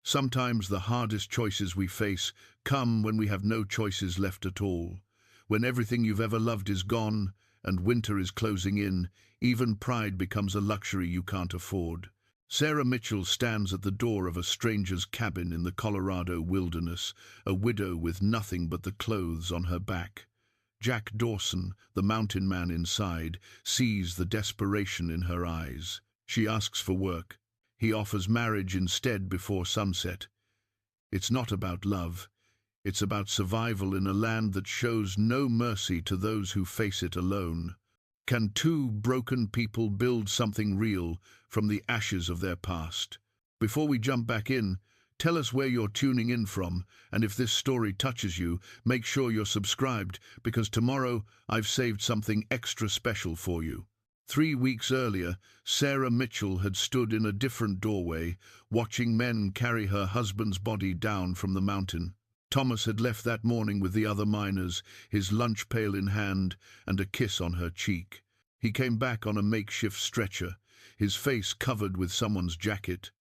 Sometimes the hardest choices we face come when we have no choices left at all. When everything you've ever loved is gone and winter is closing in, even pride becomes a luxury you can't afford. Sarah Mitchell stands at the door of a stranger's cabin in the Colorado wilderness, a widow with nothing but the clothes on her back. Jack Dawson, the mountain man inside, sees the desperation in her eyes. She asks for work. He offers marriage instead before sunset. It's not about love. It's about survival in a land that shows no mercy to those who face it alone. Can two broken people build something real from the ashes of their past? Before we jump back in, tell us where you're tuning in from, and if this story touches you, make sure you're subscribed, because tomorrow I've saved something extra special for you. 3 weeks earlier, Sarah Mitchell had stood in a different doorway, watching men carry her husband's body down from the mountain. Thomas had left that morning with the other miners, his lunch pail in hand and a kiss on her cheek. He came back on a makeshift stretcher, his face covered with someone's jacket.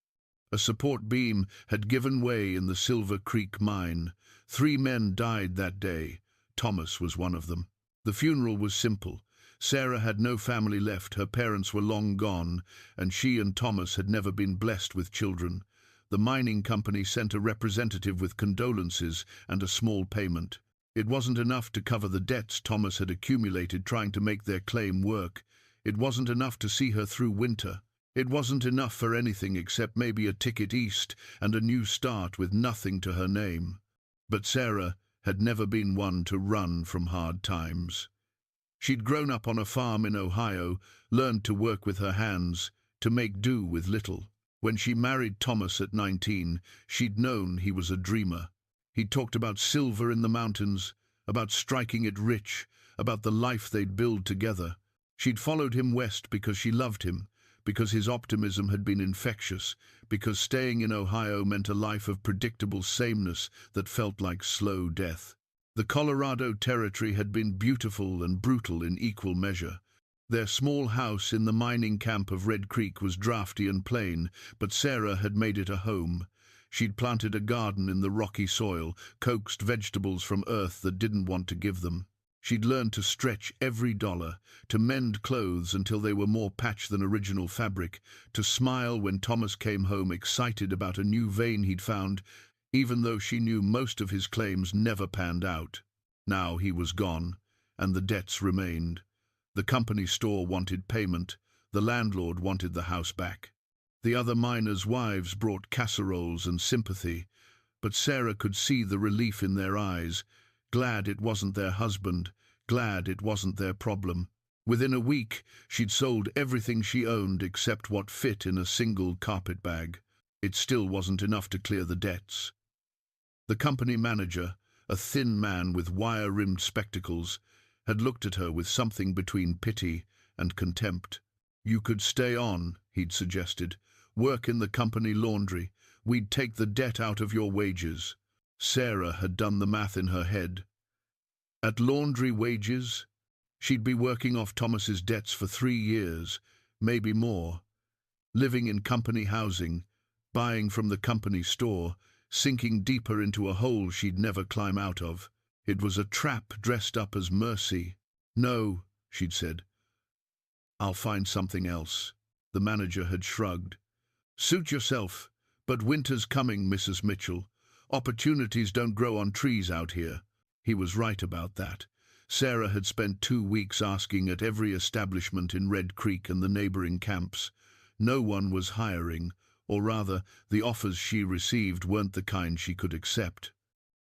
A support beam had given way in the Silver Creek mine. 3 men died that day. Thomas was one of them. The funeral was simple. Sarah had no family left, her parents were long gone, and she and Thomas had never been blessed with children. The mining company sent a representative with condolences and a small payment. It wasn't enough to cover the debts Thomas had accumulated trying to make their claim work. It wasn't enough to see her through winter. It wasn't enough for anything except maybe a ticket east and a new start with nothing to her name. But Sarah had never been one to run from hard times. She'd grown up on a farm in Ohio, learned to work with her hands, to make do with little. When she married Thomas at 19, she'd known he was a dreamer. He'd talked about silver in the mountains, about striking it rich, about the life they'd build together. She'd followed him west because she loved him, because his optimism had been infectious, because staying in Ohio meant a life of predictable sameness that felt like slow death. The Colorado Territory had been beautiful and brutal in equal measure. Their small house in the mining camp of Red Creek was drafty and plain, but Sarah had made it a home. She'd planted a garden in the rocky soil, coaxed vegetables from earth that didn't want to give them. She'd learned to stretch every dollar, to mend clothes until they were more patch than original fabric, to smile when Thomas came home excited about a new vein he'd found, even though she knew most of his claims never panned out. Now he was gone, and the debts remained. The company store wanted payment, the landlord wanted the house back. The other miners' wives brought casseroles and sympathy, but Sarah could see the relief in their eyes, glad it wasn't their husband, glad it wasn't their problem. Within a week, she'd sold everything she owned except what fit in a single carpet bag. It still wasn't enough to clear the debts. The company manager, a thin man with wire-rimmed spectacles, had looked at her with something between pity and contempt. "You could stay on," he'd suggested. "Work in the company laundry. We'd take the debt out of your wages." Sarah had done the math in her head. At laundry wages, she'd be working off Thomas's debts for 3 years, maybe more. Living in company housing, buying from the company store, sinking deeper into a hole she'd never climb out of. It was a trap dressed up as mercy. "No," she'd said. "I'll find something else." The manager had shrugged. "Suit yourself, but winter's coming, Mrs. Mitchell. Opportunities don't grow on trees out here." He was right about that. Sarah had spent 2 weeks asking at every establishment in Red Creek and the neighboring camps. No one was hiring, or rather, the offers she received weren't the kind she could accept.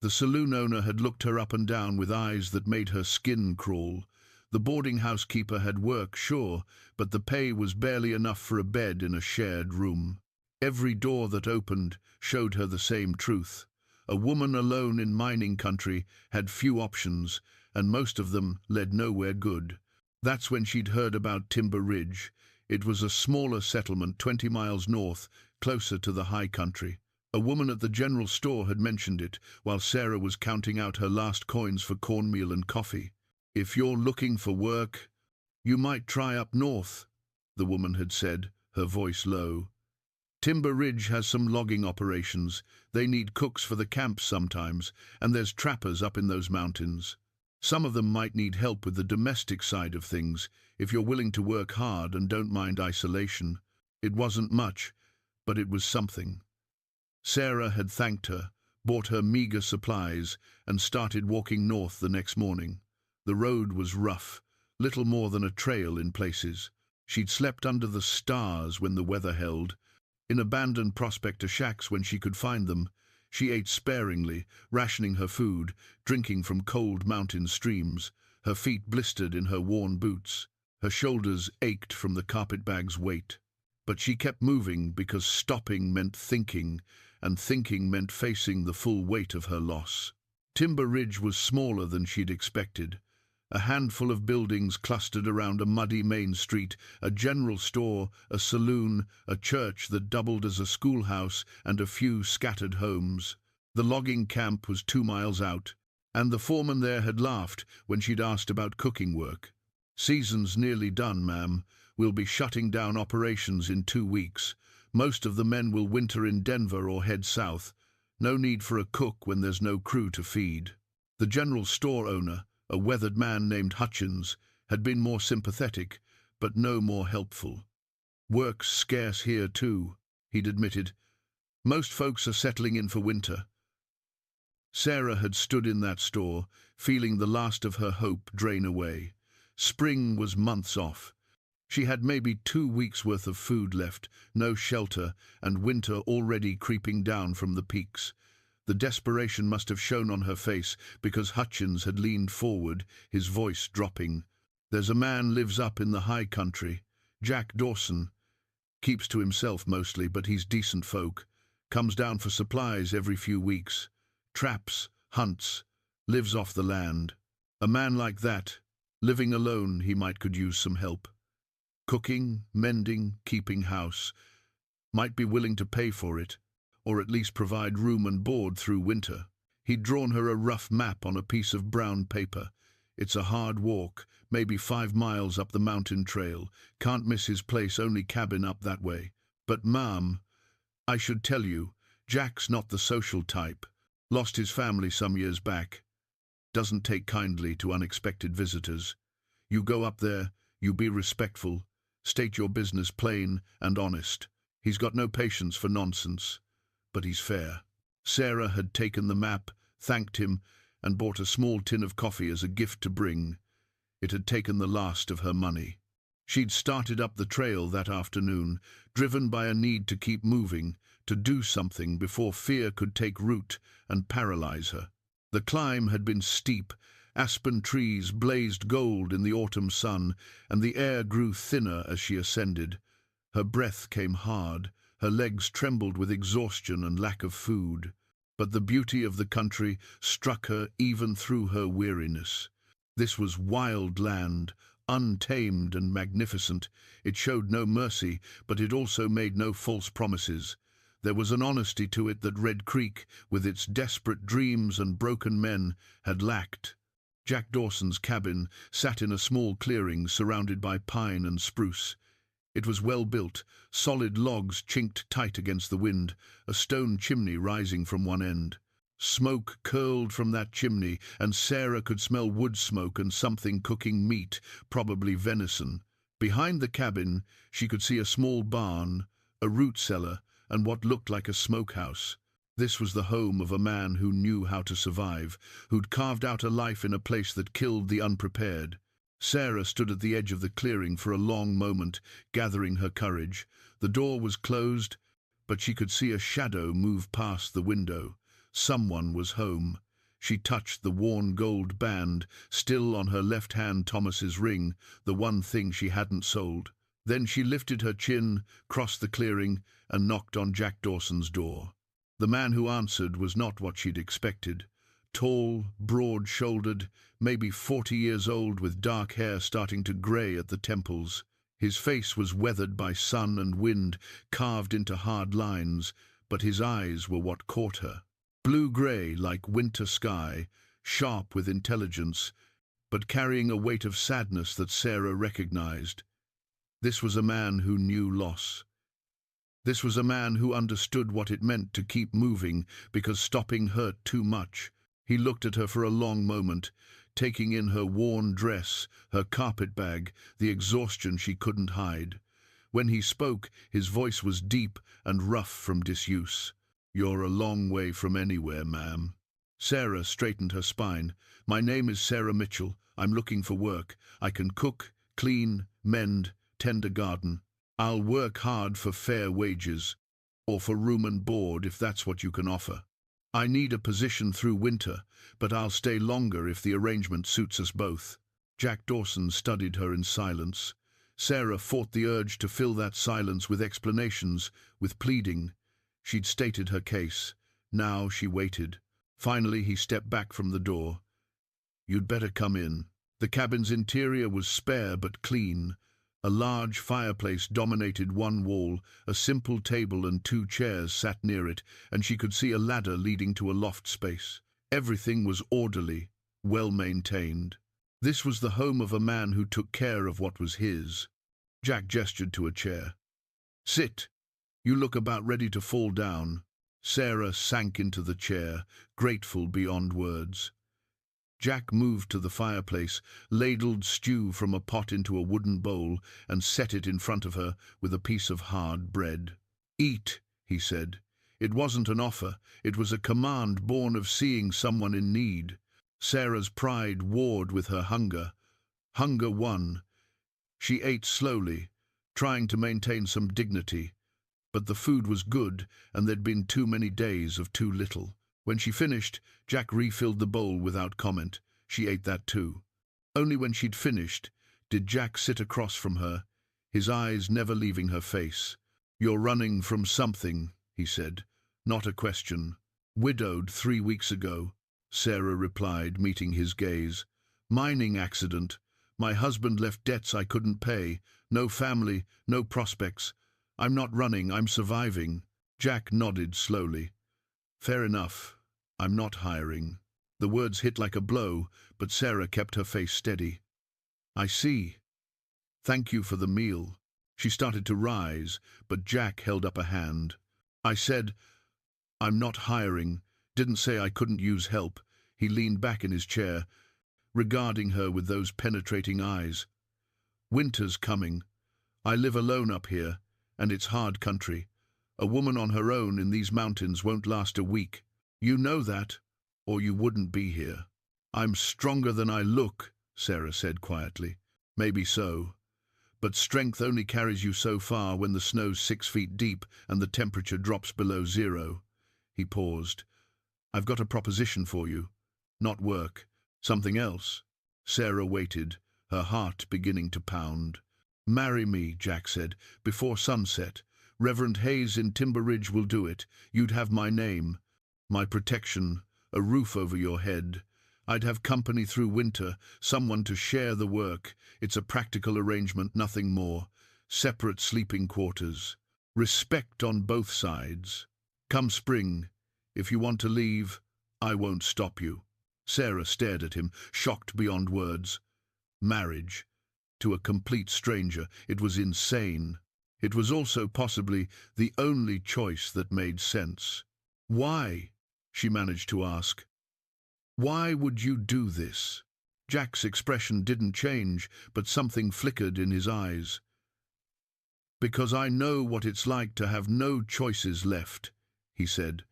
The saloon owner had looked her up and down with eyes that made her skin crawl. The boarding house keeper had work, sure, but the pay was barely enough for a bed in a shared room. Every door that opened showed her the same truth. A woman alone in mining country had few options, and most of them led nowhere good. That's when she'd heard about Timber Ridge. It was a smaller settlement 20 miles north, closer to the high country. A woman at the general store had mentioned it, while Sarah was counting out her last coins for cornmeal and coffee. "If you're looking for work, you might try up north," the woman had said, her voice low. Timber Ridge has some logging operations. They need cooks for the camps sometimes, and there's trappers up in those mountains. Some of them might need help with the domestic side of things, if you're willing to work hard and don't mind isolation. It wasn't much, but it was something. Sarah had thanked her, bought her meager supplies, and started walking north the next morning. The road was rough, little more than a trail in places. She'd slept under the stars when the weather held, in abandoned prospector shacks when she could find them. She ate sparingly, rationing her food, drinking from cold mountain streams. Her feet blistered in her worn boots. Her shoulders ached from the carpetbag's weight. But she kept moving because stopping meant thinking, and thinking meant facing the full weight of her loss. Timber Ridge was smaller than she'd expected. A handful of buildings clustered around a muddy main street, a general store, a saloon, a church that doubled as a schoolhouse, and a few scattered homes. The logging camp was 2 miles out, and the foreman there had laughed when she'd asked about cooking work. "Season's nearly done, ma'am. We'll be shutting down operations in 2 weeks. Most of the men will winter in Denver or head south. No need for a cook when there's no crew to feed." The general store owner, a weathered man named Hutchins, had been more sympathetic, but no more helpful. "Work's scarce here too," he'd admitted. "Most folks are settling in for winter." Sarah had stood in that store, feeling the last of her hope drain away. Spring was months off. She had maybe 2 weeks' worth of food left, no shelter, and winter already creeping down from the peaks. The desperation must have shown on her face because Hutchins had leaned forward, his voice dropping. "There's a man lives up in the high country, Jack Dawson. Keeps to himself mostly, but he's decent folk. Comes down for supplies every few weeks. Traps, hunts, lives off the land. A man like that, living alone, he might could use some help. Cooking, mending, keeping house. Might be willing to pay for it, or at least provide room and board through winter." He'd drawn her a rough map on a piece of brown paper. "It's a hard walk, maybe 5 miles up the mountain trail. Can't miss his place, only cabin up that way. But, ma'am, I should tell you, Jack's not the social type. Lost his family some years back. Doesn't take kindly to unexpected visitors. You go up there, you be respectful, state your business plain and honest. He's got no patience for nonsense, but he's fair." Sarah had taken the map, thanked him, and bought a small tin of coffee as a gift to bring. It had taken the last of her money. She'd started up the trail that afternoon, driven by a need to keep moving, to do something before fear could take root and paralyze her. The climb had been steep. Aspen trees blazed gold in the autumn sun, and the air grew thinner as she ascended. Her breath came hard, her legs trembled with exhaustion and lack of food. But the beauty of the country struck her even through her weariness. This was wild land, untamed and magnificent. It showed no mercy, but it also made no false promises. There was an honesty to it that Red Creek, with its desperate dreams and broken men, had lacked. Jack Dawson's cabin sat in a small clearing surrounded by pine and spruce. It was well built, solid logs chinked tight against the wind, a stone chimney rising from one end. Smoke curled from that chimney, and Sarah could smell wood smoke and something cooking meat, probably venison. Behind the cabin, she could see a small barn, a root cellar, and what looked like a smokehouse. This was the home of a man who knew how to survive, who'd carved out a life in a place that killed the unprepared. Sarah stood at the edge of the clearing for a long moment, gathering her courage. The door was closed, but she could see a shadow move past the window. Someone was home. She touched the worn gold band, still on her left hand, Thomas's ring, the one thing she hadn't sold. Then she lifted her chin, crossed the clearing, and knocked on Jack Dawson's door. The man who answered was not what she'd expected. Tall, broad-shouldered, maybe 40 years old, with dark hair starting to grey at the temples. His face was weathered by sun and wind, carved into hard lines, but his eyes were what caught her. Blue-grey like winter sky, sharp with intelligence, but carrying a weight of sadness that Sarah recognized. This was a man who knew loss. This was a man who understood what it meant to keep moving because stopping hurt too much. He looked at her for a long moment, taking in her worn dress, her carpet bag, the exhaustion she couldn't hide. When he spoke, his voice was deep and rough from disuse. "You're a long way from anywhere, ma'am." Sarah straightened her spine. "My name is Sarah Mitchell. I'm looking for work. I can cook, clean, mend, tend a garden. I'll work hard for fair wages, or for room and board if that's what you can offer. I need a position through winter, but I'll stay longer if the arrangement suits us both." Jack Dawson studied her in silence. Sarah fought the urge to fill that silence with explanations, with pleading. She'd stated her case. Now she waited. Finally he stepped back from the door. "You'd better come in." The cabin's interior was spare but clean. A large fireplace dominated one wall, a simple table and 2 chairs sat near it, and she could see a ladder leading to a loft space. Everything was orderly, well-maintained. This was the home of a man who took care of what was his. Jack gestured to a chair. "Sit. You look about ready to fall down." Sarah sank into the chair, grateful beyond words. Jack moved to the fireplace, ladled stew from a pot into a wooden bowl, and set it in front of her with a piece of hard bread. "Eat," he said. It wasn't an offer, it was a command born of seeing someone in need. Sarah's pride warred with her hunger. Hunger won. She ate slowly, trying to maintain some dignity. But the food was good, and there'd been too many days of too little. When she finished, Jack refilled the bowl without comment. She ate that too. Only when she'd finished did Jack sit across from her, his eyes never leaving her face. "You're running from something," he said. "Not a question." "Widowed 3 weeks ago," Sarah replied, meeting his gaze. "Mining accident. My husband left debts I couldn't pay. No family, no prospects. I'm not running, I'm surviving." Jack nodded slowly. "Fair enough. I'm not hiring." The words hit like a blow, but Sarah kept her face steady. "I see. Thank you for the meal." She started to rise, but Jack held up a hand. "I said, I'm not hiring. Didn't say I couldn't use help." He leaned back in his chair, regarding her with those penetrating eyes. "Winter's coming. I live alone up here, and it's hard country. A woman on her own in these mountains won't last a week. You know that, or you wouldn't be here." "I'm stronger than I look," Sarah said quietly. "Maybe so. But strength only carries you so far when the snow's 6 feet deep and the temperature drops below 0. He paused. "I've got a proposition for you. Not work. Something else." Sarah waited, her heart beginning to pound. "Marry me," Jack said, "before sunset. Reverend Hayes in Timber Ridge will do it. You'd have my name, my protection, a roof over your head. I'd have company through winter, someone to share the work. It's a practical arrangement, nothing more. Separate sleeping quarters. Respect on both sides. Come spring, if you want to leave, I won't stop you." Sarah stared at him, shocked beyond words. Marriage. To a complete stranger, it was insane. It was also possibly the only choice that made sense. "Why?" she managed to ask. "Why would you do this?" Jack's expression didn't change, but something flickered in his eyes. "Because I know what it's like to have no choices left," he said.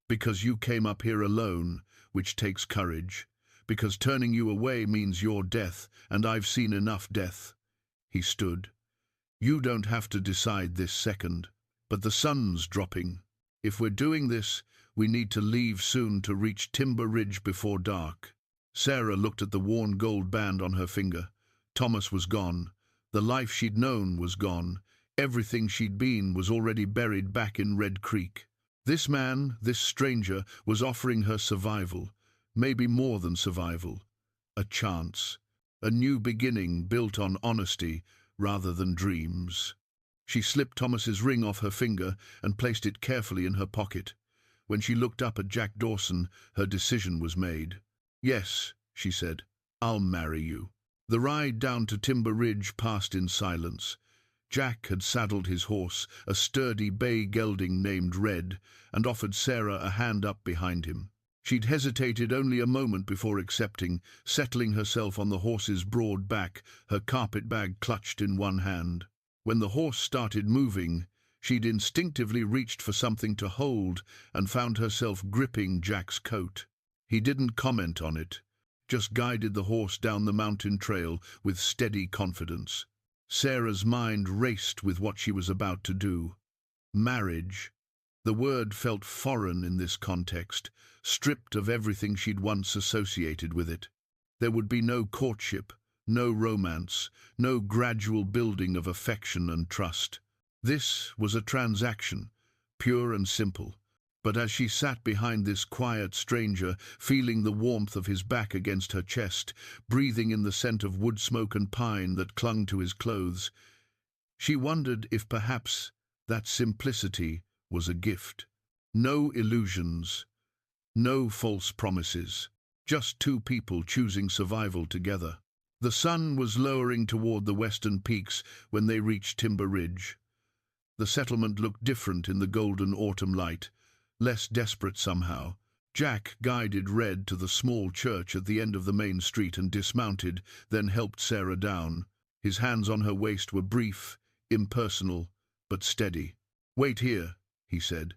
"Because you came up here alone, which takes courage. Because turning you away means your death, and I've seen enough death." He stood. "You don't have to decide this second. But the sun's dropping. If we're doing this, we need to leave soon to reach Timber Ridge before dark." Sarah looked at the worn gold band on her finger. Thomas was gone. The life she'd known was gone. Everything she'd been was already buried back in Red Creek. This man, this stranger, was offering her survival. Maybe more than survival. A chance. A new beginning built on honesty rather than dreams. She slipped Thomas's ring off her finger and placed it carefully in her pocket. When she looked up at Jack Dawson, her decision was made. "Yes," she said, "I'll marry you." The ride down to Timber Ridge passed in silence. Jack had saddled his horse, a sturdy bay gelding named Red, and offered Sarah a hand up behind him. She'd hesitated only a moment before accepting, settling herself on the horse's broad back, her carpet bag clutched in one hand. When the horse started moving, she'd instinctively reached for something to hold and found herself gripping Jack's coat. He didn't comment on it, just guided the horse down the mountain trail with steady confidence. Sarah's mind raced with what she was about to do. Marriage. The word felt foreign in this context, stripped of everything she'd once associated with it. There would be no courtship, no romance, no gradual building of affection and trust. This was a transaction, pure and simple. But as she sat behind this quiet stranger, feeling the warmth of his back against her chest, breathing in the scent of wood smoke and pine that clung to his clothes, she wondered if perhaps that simplicity was a gift. No illusions, no false promises, just two people choosing survival together. The sun was lowering toward the western peaks when they reached Timber Ridge. The settlement looked different in the golden autumn light, less desperate somehow. Jack guided Red to the small church at the end of the main street and dismounted, then helped Sarah down. His hands on her waist were brief, impersonal, but steady. "Wait here," he said,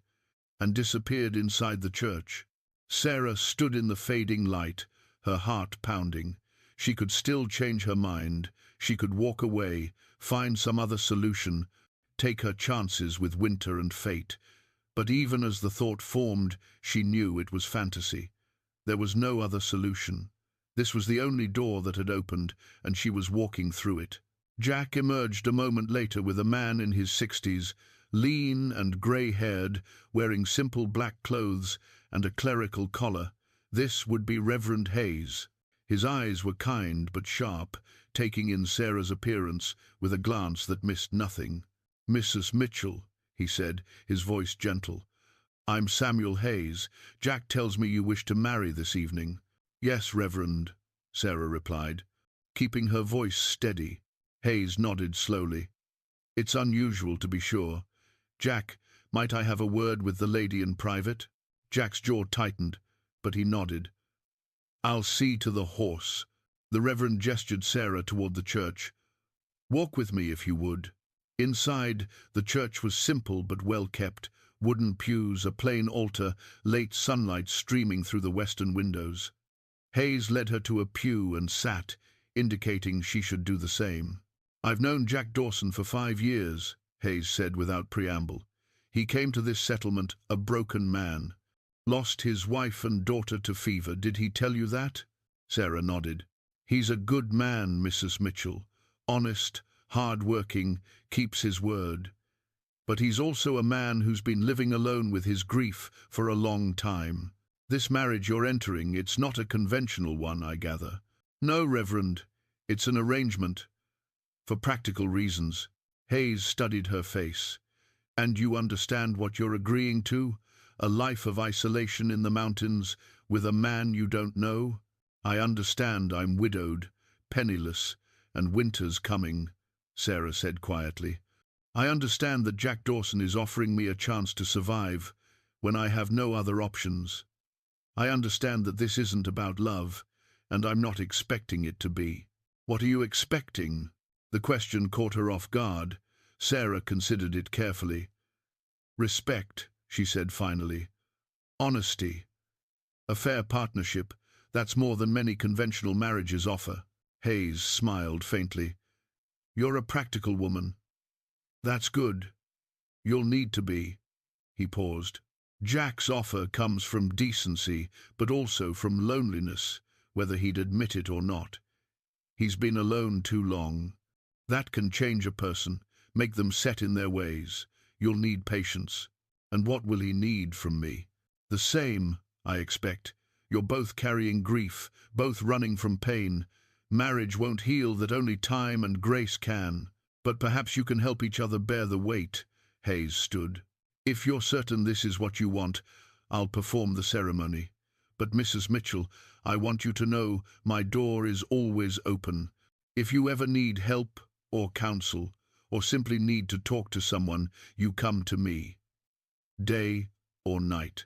and disappeared inside the church. Sarah stood in the fading light, her heart pounding. She could still change her mind. She could walk away, find some other solution, take her chances with winter and fate. But even as the thought formed, she knew it was fantasy. There was no other solution. This was the only door that had opened, and she was walking through it. Jack emerged a moment later with a man in his 60s, lean and grey-haired, wearing simple black clothes and a clerical collar. This would be Reverend Hayes. His eyes were kind but sharp, taking in Sarah's appearance with a glance that missed nothing. "Mrs. Mitchell," he said, his voice gentle. "I'm Samuel Hayes. Jack tells me you wish to marry this evening." "Yes, Reverend," Sarah replied, keeping her voice steady. Hayes nodded slowly. "It's unusual, to be sure. Jack, might I have a word with the lady in private?" Jack's jaw tightened, but he nodded. "I'll see to the horse." The Reverend gestured Sarah toward the church. "Walk with me if you would." Inside, the church was simple but well kept. Wooden pews, a plain altar, late sunlight streaming through the western windows. Hayes led her to a pew and sat, indicating she should do the same. "I've known Jack Dawson for 5 years," Hayes said without preamble. "He came to this settlement a broken man. Lost his wife and daughter to fever. Did he tell you that?" Sarah nodded. "He's a good man, Mrs. Mitchell. Honest, hard-working, keeps his word. But he's also a man who's been living alone with his grief for a long time. This marriage you're entering, it's not a conventional one, I gather." "No, Reverend. It's an arrangement. For practical reasons." Hayes studied her face. "And you understand what you're agreeing to? A life of isolation in the mountains with a man you don't know?" "I understand I'm widowed, penniless, and winter's coming," Sarah said quietly. "I understand that Jack Dawson is offering me a chance to survive when I have no other options. I understand that this isn't about love, and I'm not expecting it to be." "What are you expecting?" The question caught her off guard. Sarah considered it carefully. "Respect," she said finally. "Honesty. A fair partnership. That's more than many conventional marriages offer." Hayes smiled faintly. "You're a practical woman. That's good. You'll need to be." He paused. "Jack's offer comes from decency, but also from loneliness, whether he'd admit it or not. He's been alone too long. That can change a person, make them set in their ways. You'll need patience. And what will he need from me?" "The same, I expect. You're both carrying grief, both running from pain. Marriage won't heal that only time and grace can. But perhaps you can help each other bear the weight." Hayes stood. "If you're certain this is what you want, I'll perform the ceremony. But Mrs. Mitchell, I want you to know my door is always open. If you ever need help or counsel, or simply need to talk to someone, you come to me. Day or night.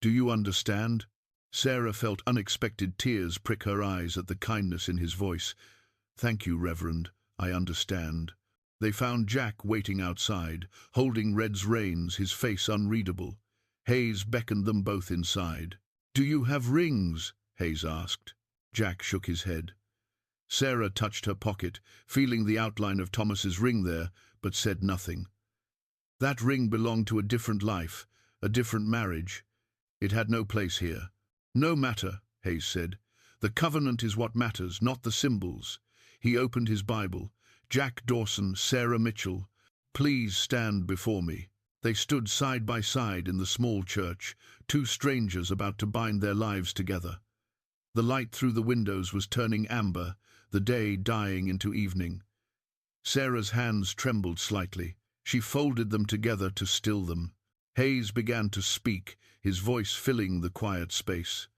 Do you understand? Sarah felt unexpected tears prick her eyes at the kindness in his voice. Thank you, Reverend. I understand. They found Jack waiting outside, holding Red's reins, his face unreadable. Hayes beckoned them both inside. Do you have rings? Hayes asked. Jack shook his head. Sarah touched her pocket, feeling the outline of Thomas's ring there, but said nothing. That ring belonged to a different life, a different marriage. It had no place here. No matter, Hayes said. The covenant is what matters, not the symbols. He opened his Bible. Jack Dawson, Sarah Mitchell, please stand before me. They stood side by side in the small church, two strangers about to bind their lives together. The light through the windows was turning amber, the day dying into evening. Sarah's hands trembled slightly. She folded them together to still them. Hayes began to speak, his voice filling the quiet space.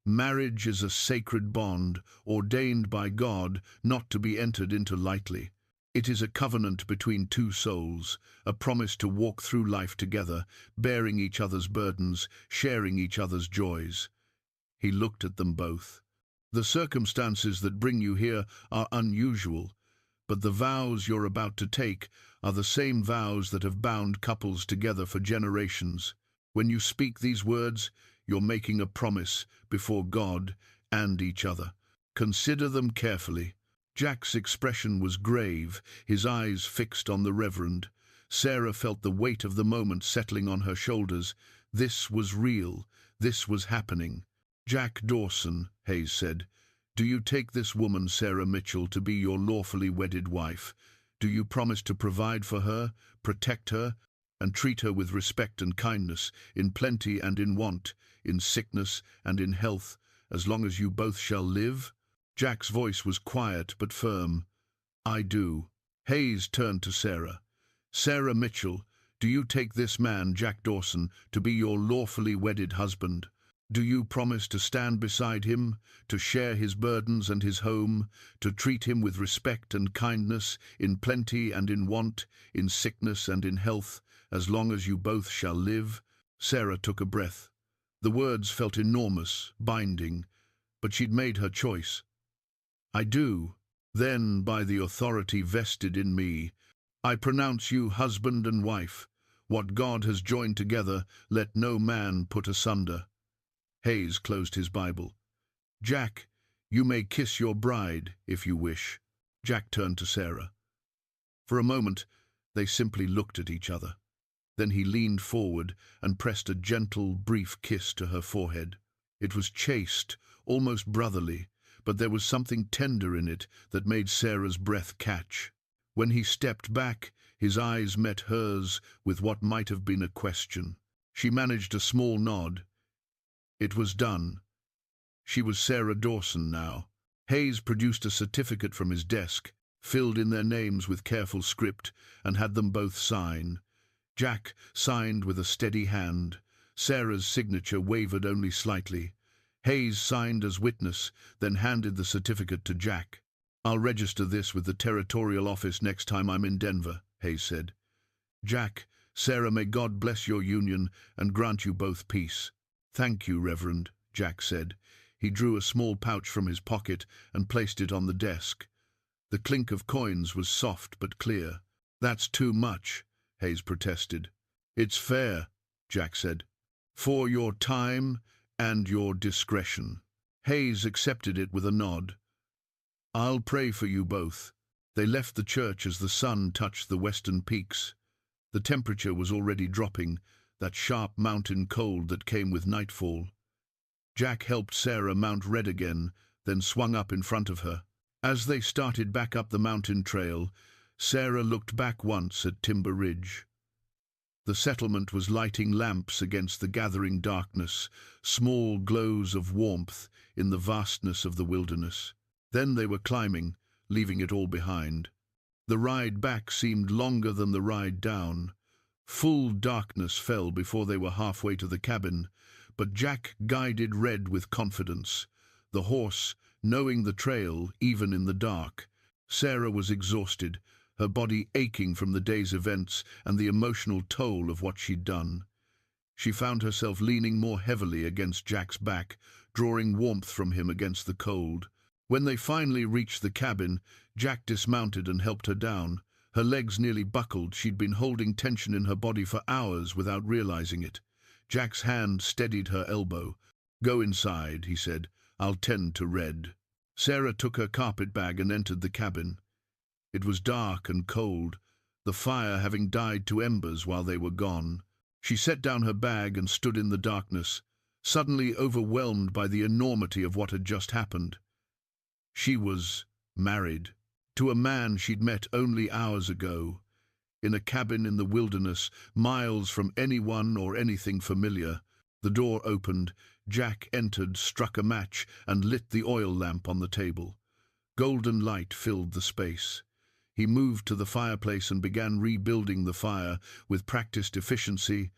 Marriage is a sacred bond, ordained by God, not to be entered into lightly. It is a covenant between two souls, a promise to walk through life together, bearing each other's burdens, sharing each other's joys. He looked at them both. The circumstances that bring you here are unusual, but the vows you're about to take are the same vows that have bound couples together for generations. When you speak these words, you're making a promise before God and each other. Consider them carefully. Jack's expression was grave, his eyes fixed on the Reverend. Sarah felt the weight of the moment settling on her shoulders. This was real. This was happening. Jack Dawson, Hayes said, do you take this woman, Sarah Mitchell, to be your lawfully wedded wife? Do you promise to provide for her, protect her, and treat her with respect and kindness, in plenty and in want, in sickness and in health, as long as you both shall live? Jack's voice was quiet but firm. I do. Hayes turned to Sarah. Sarah Mitchell, do you take this man, Jack Dawson, to be your lawfully wedded husband? Do you promise to stand beside him, to share his burdens and his home, to treat him with respect and kindness, in plenty and in want, in sickness and in health, as long as you both shall live? Sarah took a breath. The words felt enormous, binding, but she'd made her choice. I do. Then, by the authority vested in me, I pronounce you husband and wife. What God has joined together, let no man put asunder. Hayes closed his Bible. Jack, you may kiss your bride, if you wish. Jack turned to Sarah. For a moment, they simply looked at each other. Then he leaned forward and pressed a gentle, brief kiss to her forehead. It was chaste, almost brotherly, but there was something tender in it that made Sarah's breath catch. When he stepped back, his eyes met hers with what might have been a question. She managed a small nod. It was done. She was Sarah Dawson now. Hayes produced a certificate from his desk, filled in their names with careful script, and had them both sign. Jack signed with a steady hand. Sarah's signature wavered only slightly. Hayes signed as witness, then handed the certificate to Jack. I'll register this with the territorial office next time I'm in Denver, Hayes said. Jack, Sarah, may God bless your union and grant you both peace. Thank you, Reverend, Jack said. He drew a small pouch from his pocket and placed it on the desk. The clink of coins was soft but clear. That's too much, Hayes protested. It's fair, Jack said. For your time and your discretion. Hayes accepted it with a nod. I'll pray for you both. They left the church as the sun touched the western peaks. The temperature was already dropping, that sharp mountain cold that came with nightfall. Jack helped Sarah mount Red again, then swung up in front of her. As they started back up the mountain trail, Sarah looked back once at Timber Ridge. The settlement was lighting lamps against the gathering darkness, small glows of warmth in the vastness of the wilderness. Then they were climbing, leaving it all behind. The ride back seemed longer than the ride down. Full darkness fell before they were halfway to the cabin, but Jack guided Red with confidence, the horse knowing the trail even in the dark. Sarah was exhausted, her body aching from the day's events and the emotional toll of what she'd done. She found herself leaning more heavily against Jack's back, drawing warmth from him against the cold. When they finally reached the cabin, Jack dismounted and helped her down. Her legs nearly buckled. She'd been holding tension in her body for hours without realizing it. Jack's hand steadied her elbow. "Go inside," he said. "I'll tend to Red." Sarah took her carpet bag and entered the cabin. It was dark and cold, the fire having died to embers while they were gone. She set down her bag and stood in the darkness, suddenly overwhelmed by the enormity of what had just happened. She was married to a man she'd met only hours ago, in a cabin in the wilderness, miles from anyone or anything familiar. The door opened. Jack entered, struck a match, and lit the oil lamp on the table. Golden light filled the space. He moved to the fireplace and began rebuilding the fire with practiced efficiency,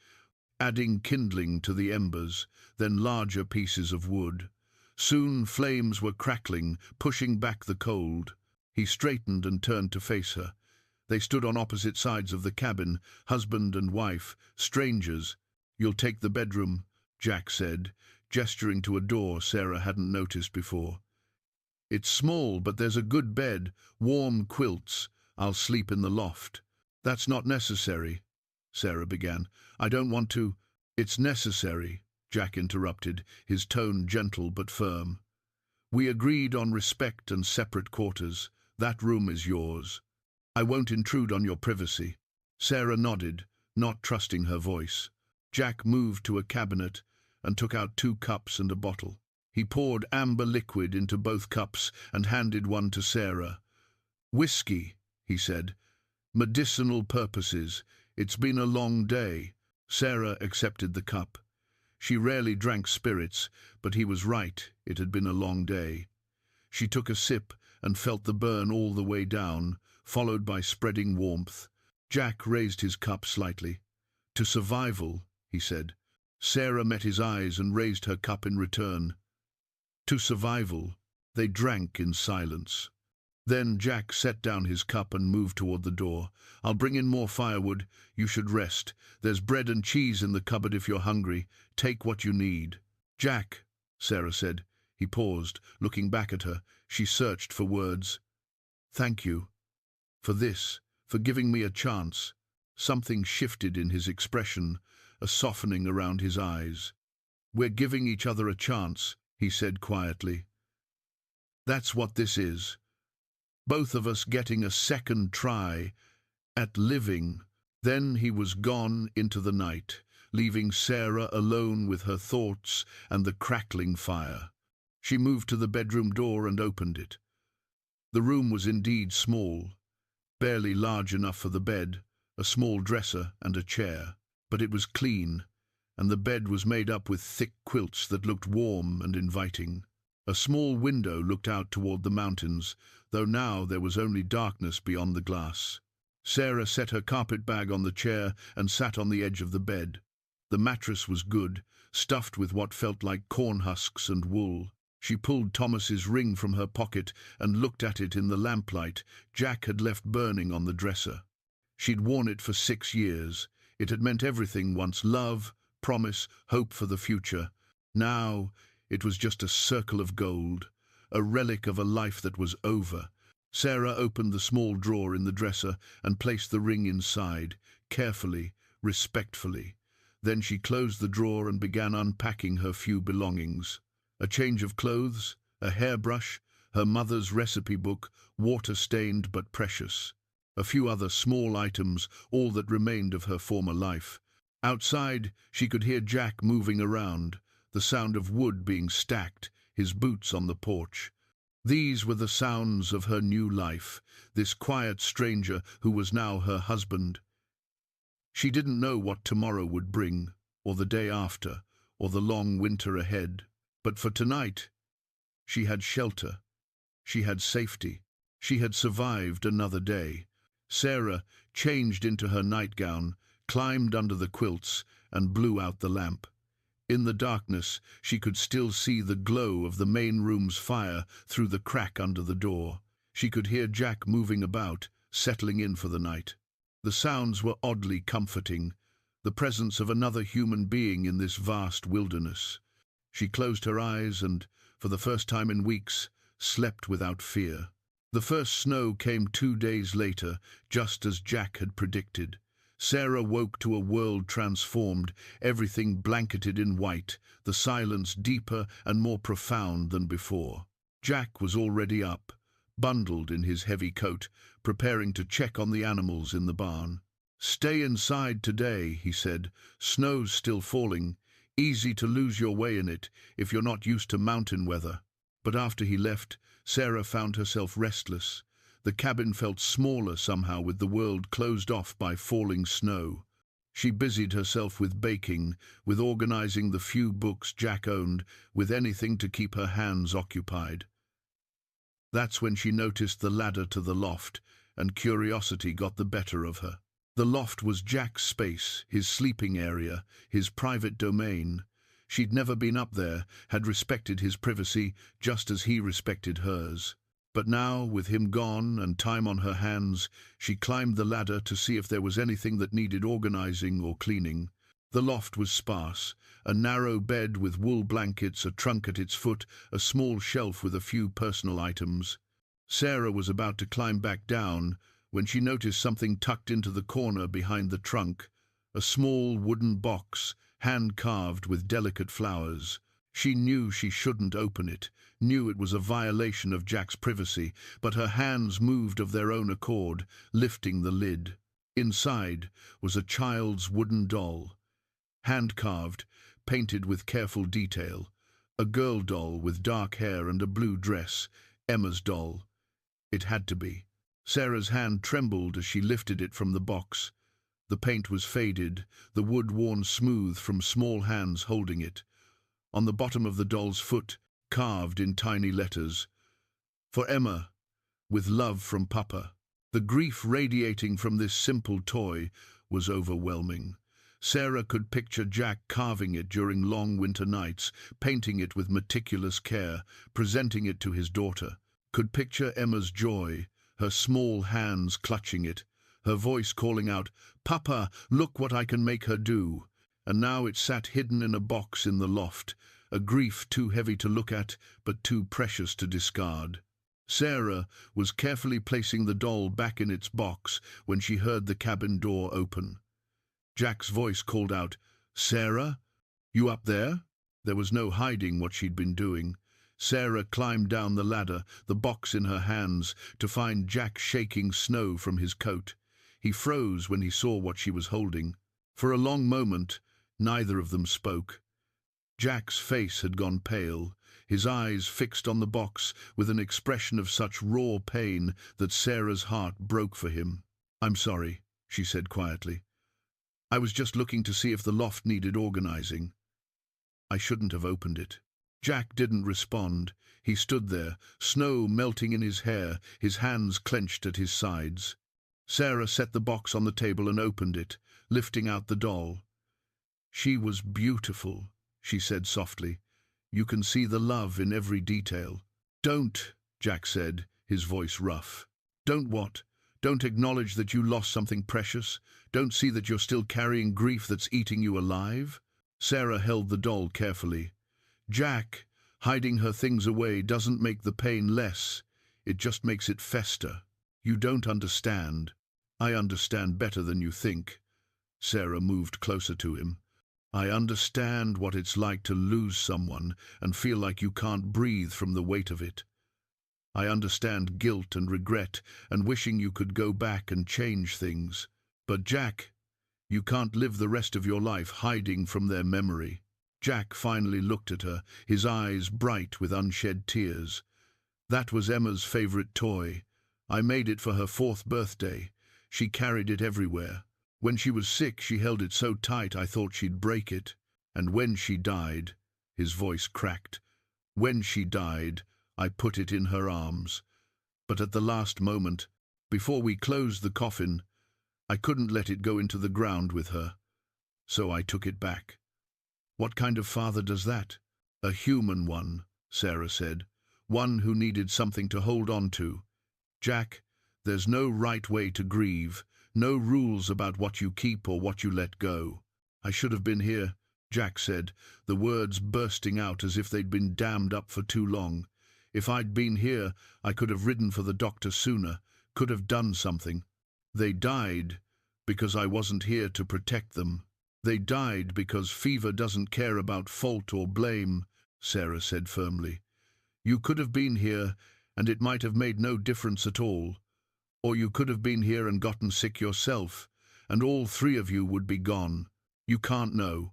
adding kindling to the embers, then larger pieces of wood. Soon flames were crackling, pushing back the cold. He straightened and turned to face her. They stood on opposite sides of the cabin, husband and wife, strangers. "You'll take the bedroom," Jack said, gesturing to a door Sarah hadn't noticed before. "It's small, but there's a good bed, warm quilts. I'll sleep in the loft." "That's not necessary," Sarah began. "I don't want to—" "It's necessary," Jack interrupted, his tone gentle but firm. "We agreed on respect and separate quarters. That room is yours. I won't intrude on your privacy." Sarah nodded, not trusting her voice. Jack moved to a cabinet and took out 2 cups and a bottle. He poured amber liquid into both cups and handed one to Sarah. "Whiskey," he said. "Medicinal purposes. It's been a long day." Sarah accepted the cup. She rarely drank spirits, but he was right, it had been a long day. She took a sip and felt the burn all the way down, followed by spreading warmth. Jack raised his cup slightly. "To survival," he said. Sarah met his eyes and raised her cup in return. "To survival." They drank in silence. Then Jack set down his cup and moved toward the door. "I'll bring in more firewood. You should rest. There's bread and cheese in the cupboard if you're hungry. Take what you need." "Jack," Sarah said. He paused, looking back at her. She searched for words. "Thank you. For this. For giving me a chance." Something shifted in his expression, a softening around his eyes. "We're giving each other a chance," he said quietly. "That's what this is. Both of us getting a second try at living." Then he was gone into the night, leaving Sarah alone with her thoughts and the crackling fire. She moved to the bedroom door and opened it. The room was indeed small, barely large enough for the bed, a small dresser and a chair. But it was clean, and the bed was made up with thick quilts that looked warm and inviting. A small window looked out toward the mountains, though now there was only darkness beyond the glass. Sarah set her carpet bag on the chair and sat on the edge of the bed. The mattress was good, stuffed with what felt like corn husks and wool. She pulled Thomas's ring from her pocket and looked at it in the lamplight Jack had left burning on the dresser. She'd worn it for 6 years. It had meant everything once: love, promise, hope for the future. Now it was just a circle of gold, a relic of a life that was over. Sarah opened the small drawer in the dresser and placed the ring inside, carefully, respectfully. Then she closed the drawer and began unpacking her few belongings. A change of clothes, a hairbrush, her mother's recipe book, water-stained but precious. A few other small items, all that remained of her former life. Outside, she could hear Jack moving around, the sound of wood being stacked, his boots on the porch. These were the sounds of her new life, this quiet stranger who was now her husband. She didn't know what tomorrow would bring, or the day after, or the long winter ahead. But for tonight, she had shelter. She had safety. She had survived another day. Sarah changed into her nightgown, climbed under the quilts, and blew out the lamp. In the darkness, she could still see the glow of the main room's fire through the crack under the door. She could hear Jack moving about, settling in for the night. The sounds were oddly comforting, the presence of another human being in this vast wilderness. She closed her eyes and, for the first time in weeks, slept without fear. The first snow came 2 days later, just as Jack had predicted. Sarah woke to a world transformed, everything blanketed in white, the silence deeper and more profound than before. Jack was already up, bundled in his heavy coat, preparing to check on the animals in the barn. "Stay inside today," he said. "Snow's still falling. Easy to lose your way in it if you're not used to mountain weather." But after he left, Sarah found herself restless. The cabin felt smaller somehow with the world closed off by falling snow. She busied herself with baking, with organizing the few books Jack owned, with anything to keep her hands occupied. That's when she noticed the ladder to the loft, and curiosity got the better of her. The loft was Jack's space, his sleeping area, his private domain. She'd never been up there, had respected his privacy just as he respected hers. But now, with him gone and time on her hands, she climbed the ladder to see if there was anything that needed organizing or cleaning. The loft was sparse, a narrow bed with wool blankets, a trunk at its foot, a small shelf with a few personal items. Sarah was about to climb back down when she noticed something tucked into the corner behind the trunk, a small wooden box, hand-carved with delicate flowers. She knew she shouldn't open it, knew it was a violation of Jack's privacy, but her hands moved of their own accord, lifting the lid. Inside was a child's wooden doll, hand-carved, painted with careful detail. A girl doll with dark hair and a blue dress, Emma's doll. It had to be. Sarah's hand trembled as she lifted it from the box. The paint was faded, the wood worn smooth from small hands holding it. On the bottom of the doll's foot, carved in tiny letters, "For Emma, with love from Papa." The grief radiating from this simple toy was overwhelming. Sarah could picture Jack carving it during long winter nights, painting it with meticulous care, presenting it to his daughter. Could picture Emma's joy, her small hands clutching it, her voice calling out, "Papa, look what I can make her do." And now it sat hidden in a box in the loft, a grief too heavy to look at, but too precious to discard. Sarah was carefully placing the doll back in its box when she heard the cabin door open. Jack's voice called out, "Sarah, you up there?" There was no hiding what she'd been doing. Sarah climbed down the ladder, the box in her hands, to find Jack shaking snow from his coat. He froze when he saw what she was holding. For a long moment, neither of them spoke. Jack's face had gone pale, his eyes fixed on the box with an expression of such raw pain that Sarah's heart broke for him. "I'm sorry," she said quietly. "I was just looking to see if the loft needed organizing. I shouldn't have opened it." Jack didn't respond. He stood there, snow melting in his hair, his hands clenched at his sides. Sarah set the box on the table and opened it, lifting out the doll. "She was beautiful," she said softly. "You can see the love in every detail." "Don't," Jack said, his voice rough. "Don't what? Don't acknowledge that you lost something precious? Don't see that you're still carrying grief that's eating you alive?" Sarah held the doll carefully. "Jack, hiding her things away doesn't make the pain less. It just makes it fester. You don't understand." "I understand better than you think." Sarah moved closer to him. "I understand what it's like to lose someone and feel like you can't breathe from the weight of it. I understand guilt and regret and wishing you could go back and change things. But Jack, you can't live the rest of your life hiding from their memory." Jack finally looked at her, his eyes bright with unshed tears. "That was Emma's favorite toy. I made it for her 4th birthday. She carried it everywhere. When she was sick, she held it so tight I thought she'd break it. And when she died," his voice cracked, "when she died, I put it in her arms. But at the last moment, before we closed the coffin, I couldn't let it go into the ground with her. So I took it back." "What kind of father does that?" "A human one," Sarah said. "One who needed something to hold on to. Jack, There's no right way to grieve, no rules about what you keep or what you let go. I should have been here, Jack said, the words bursting out as if they'd been dammed up for too long. If I'd been here, I could have ridden for the doctor sooner, could have done something. They died because I wasn't here to protect them. They died because fever doesn't care about fault or blame, Sarah said firmly. You could have been here, and it might have made no difference at all. Or you could have been here and gotten sick yourself, and all three of you would be gone. You can't know.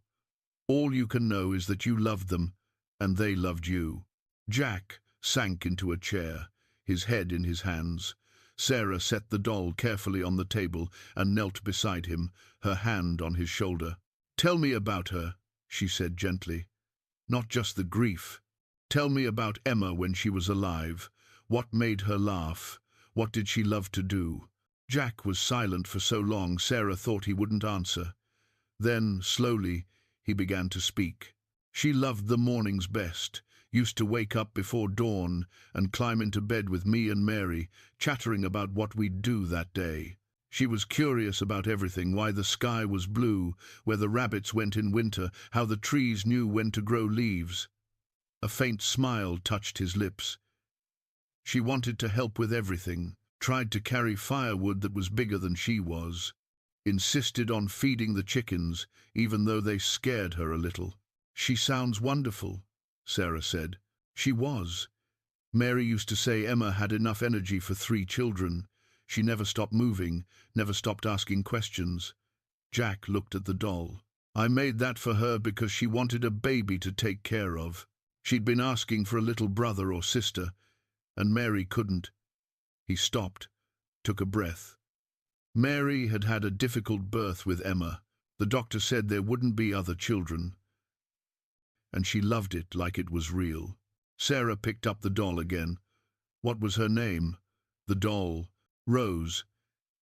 All you can know is that you loved them, and they loved you. Jack sank into a chair, his head in his hands. Sarah set the doll carefully on the table and knelt beside him, her hand on his shoulder. Tell me about her, she said gently. Not just the grief. Tell me about Emma when she was alive. What made her laugh? What did she love to do? Jack was silent for so long Sarah thought he wouldn't answer. Then, slowly, he began to speak. She loved the mornings best, used to wake up before dawn and climb into bed with me and Mary, chattering about what we'd do that day. She was curious about everything, why the sky was blue, where the rabbits went in winter, how the trees knew when to grow leaves. A faint smile touched his lips. She wanted to help with everything, tried to carry firewood that was bigger than she was, insisted on feeding the chickens, even though they scared her a little. She sounds wonderful, Sarah said. She was. Mary used to say Emma had enough energy for 3 children. She never stopped moving, never stopped asking questions. Jack looked at the doll. I made that for her because she wanted a baby to take care of. She'd been asking for a little brother or sister, and Mary couldn't. He stopped, took a breath. Mary had had a difficult birth with Emma. The doctor said there wouldn't be other children. And she loved it like it was real. Sarah picked up the doll again. What was her name? The doll. Rose.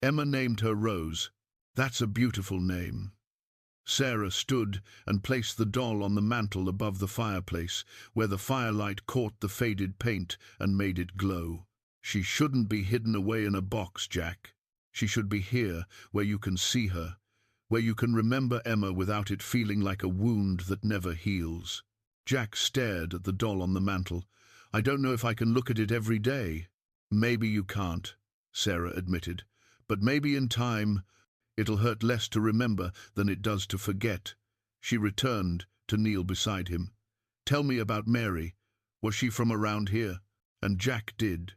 Emma named her Rose. That's a beautiful name. Sarah stood and placed the doll on the mantel above the fireplace, where the firelight caught the faded paint and made it glow. She shouldn't be hidden away in a box, Jack. She should be here, where you can see her, where you can remember Emma without it feeling like a wound that never heals. Jack stared at the doll on the mantel. I don't know if I can look at it every day. Maybe you can't, Sarah admitted, but maybe in time it'll hurt less to remember than it does to forget. She returned to kneel beside him. Tell me about Mary. Was she from around here? And Jack did.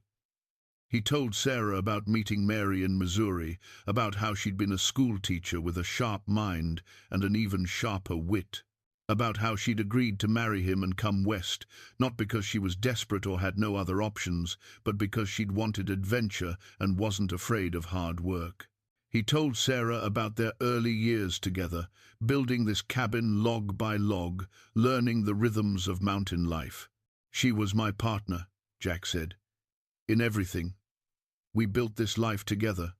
He told Sarah about meeting Mary in Missouri, about how she'd been a school teacher with a sharp mind and an even sharper wit, about how she'd agreed to marry him and come west, not because she was desperate or had no other options, but because she'd wanted adventure and wasn't afraid of hard work. He told Sarah about their early years together, building this cabin log by log, learning the rhythms of mountain life. She was my partner, Jack said, in everything. We built this life together,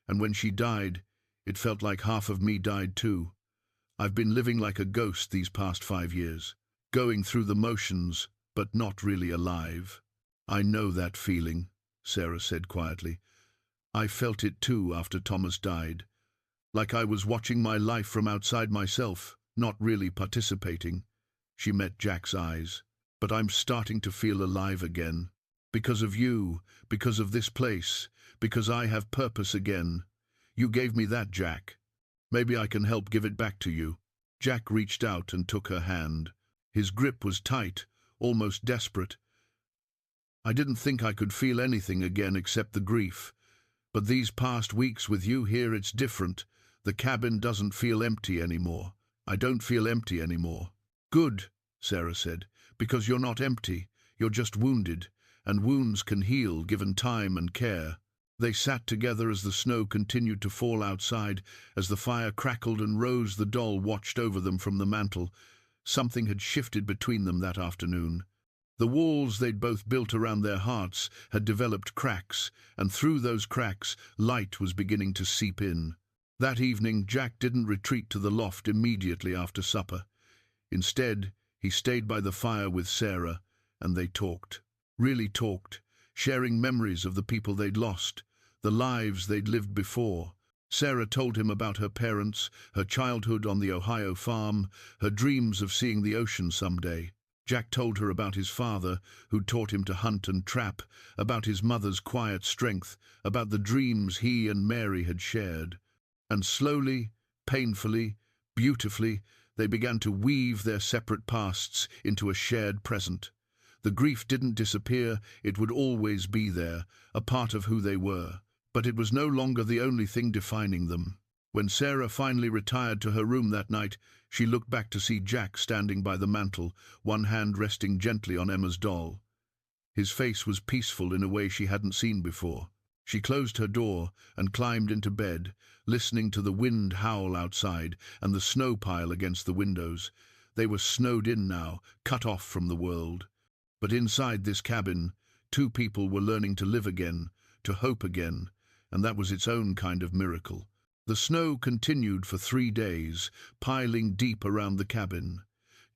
and when she died, it felt like half of me died too. I've been living like a ghost these past 5 years, going through the motions, but not really alive. I know that feeling, Sarah said quietly. I felt it too after Thomas died, like I was watching my life from outside myself, not really participating. She met Jack's eyes. But I'm starting to feel alive again. Because of you, because of this place, because I have purpose again. You gave me that, Jack. Maybe I can help give it back to you. Jack reached out and took her hand. His grip was tight, almost desperate. I didn't think I could feel anything again except the grief. But these past weeks with you here, it's different. The cabin doesn't feel empty anymore. I don't feel empty anymore. Good, Sarah said, because you're not empty. You're just wounded, and wounds can heal given time and care. They sat together as the snow continued to fall outside, as the fire crackled and Rose the doll watched over them from the mantel. Something had shifted between them that afternoon. The walls they'd both built around their hearts had developed cracks, and through those cracks, light was beginning to seep in. That evening, Jack didn't retreat to the loft immediately after supper. Instead, he stayed by the fire with Sarah, and they talked. Really talked, sharing memories of the people they'd lost, the lives they'd lived before. Sarah told him about her parents, her childhood on the Ohio farm, her dreams of seeing the ocean someday. Jack told her about his father, who taught him to hunt and trap, about his mother's quiet strength, about the dreams he and Mary had shared. And slowly, painfully, beautifully, they began to weave their separate pasts into a shared present. The grief didn't disappear, it would always be there, a part of who they were. But it was no longer the only thing defining them. When Sarah finally retired to her room that night, she looked back to see Jack standing by the mantel, one hand resting gently on Emma's doll. His face was peaceful in a way she hadn't seen before. She closed her door and climbed into bed, listening to the wind howl outside and the snow pile against the windows. They were snowed in now, cut off from the world. But inside this cabin, two people were learning to live again, to hope again, and that was its own kind of miracle. The snow continued for 3 days, piling deep around the cabin.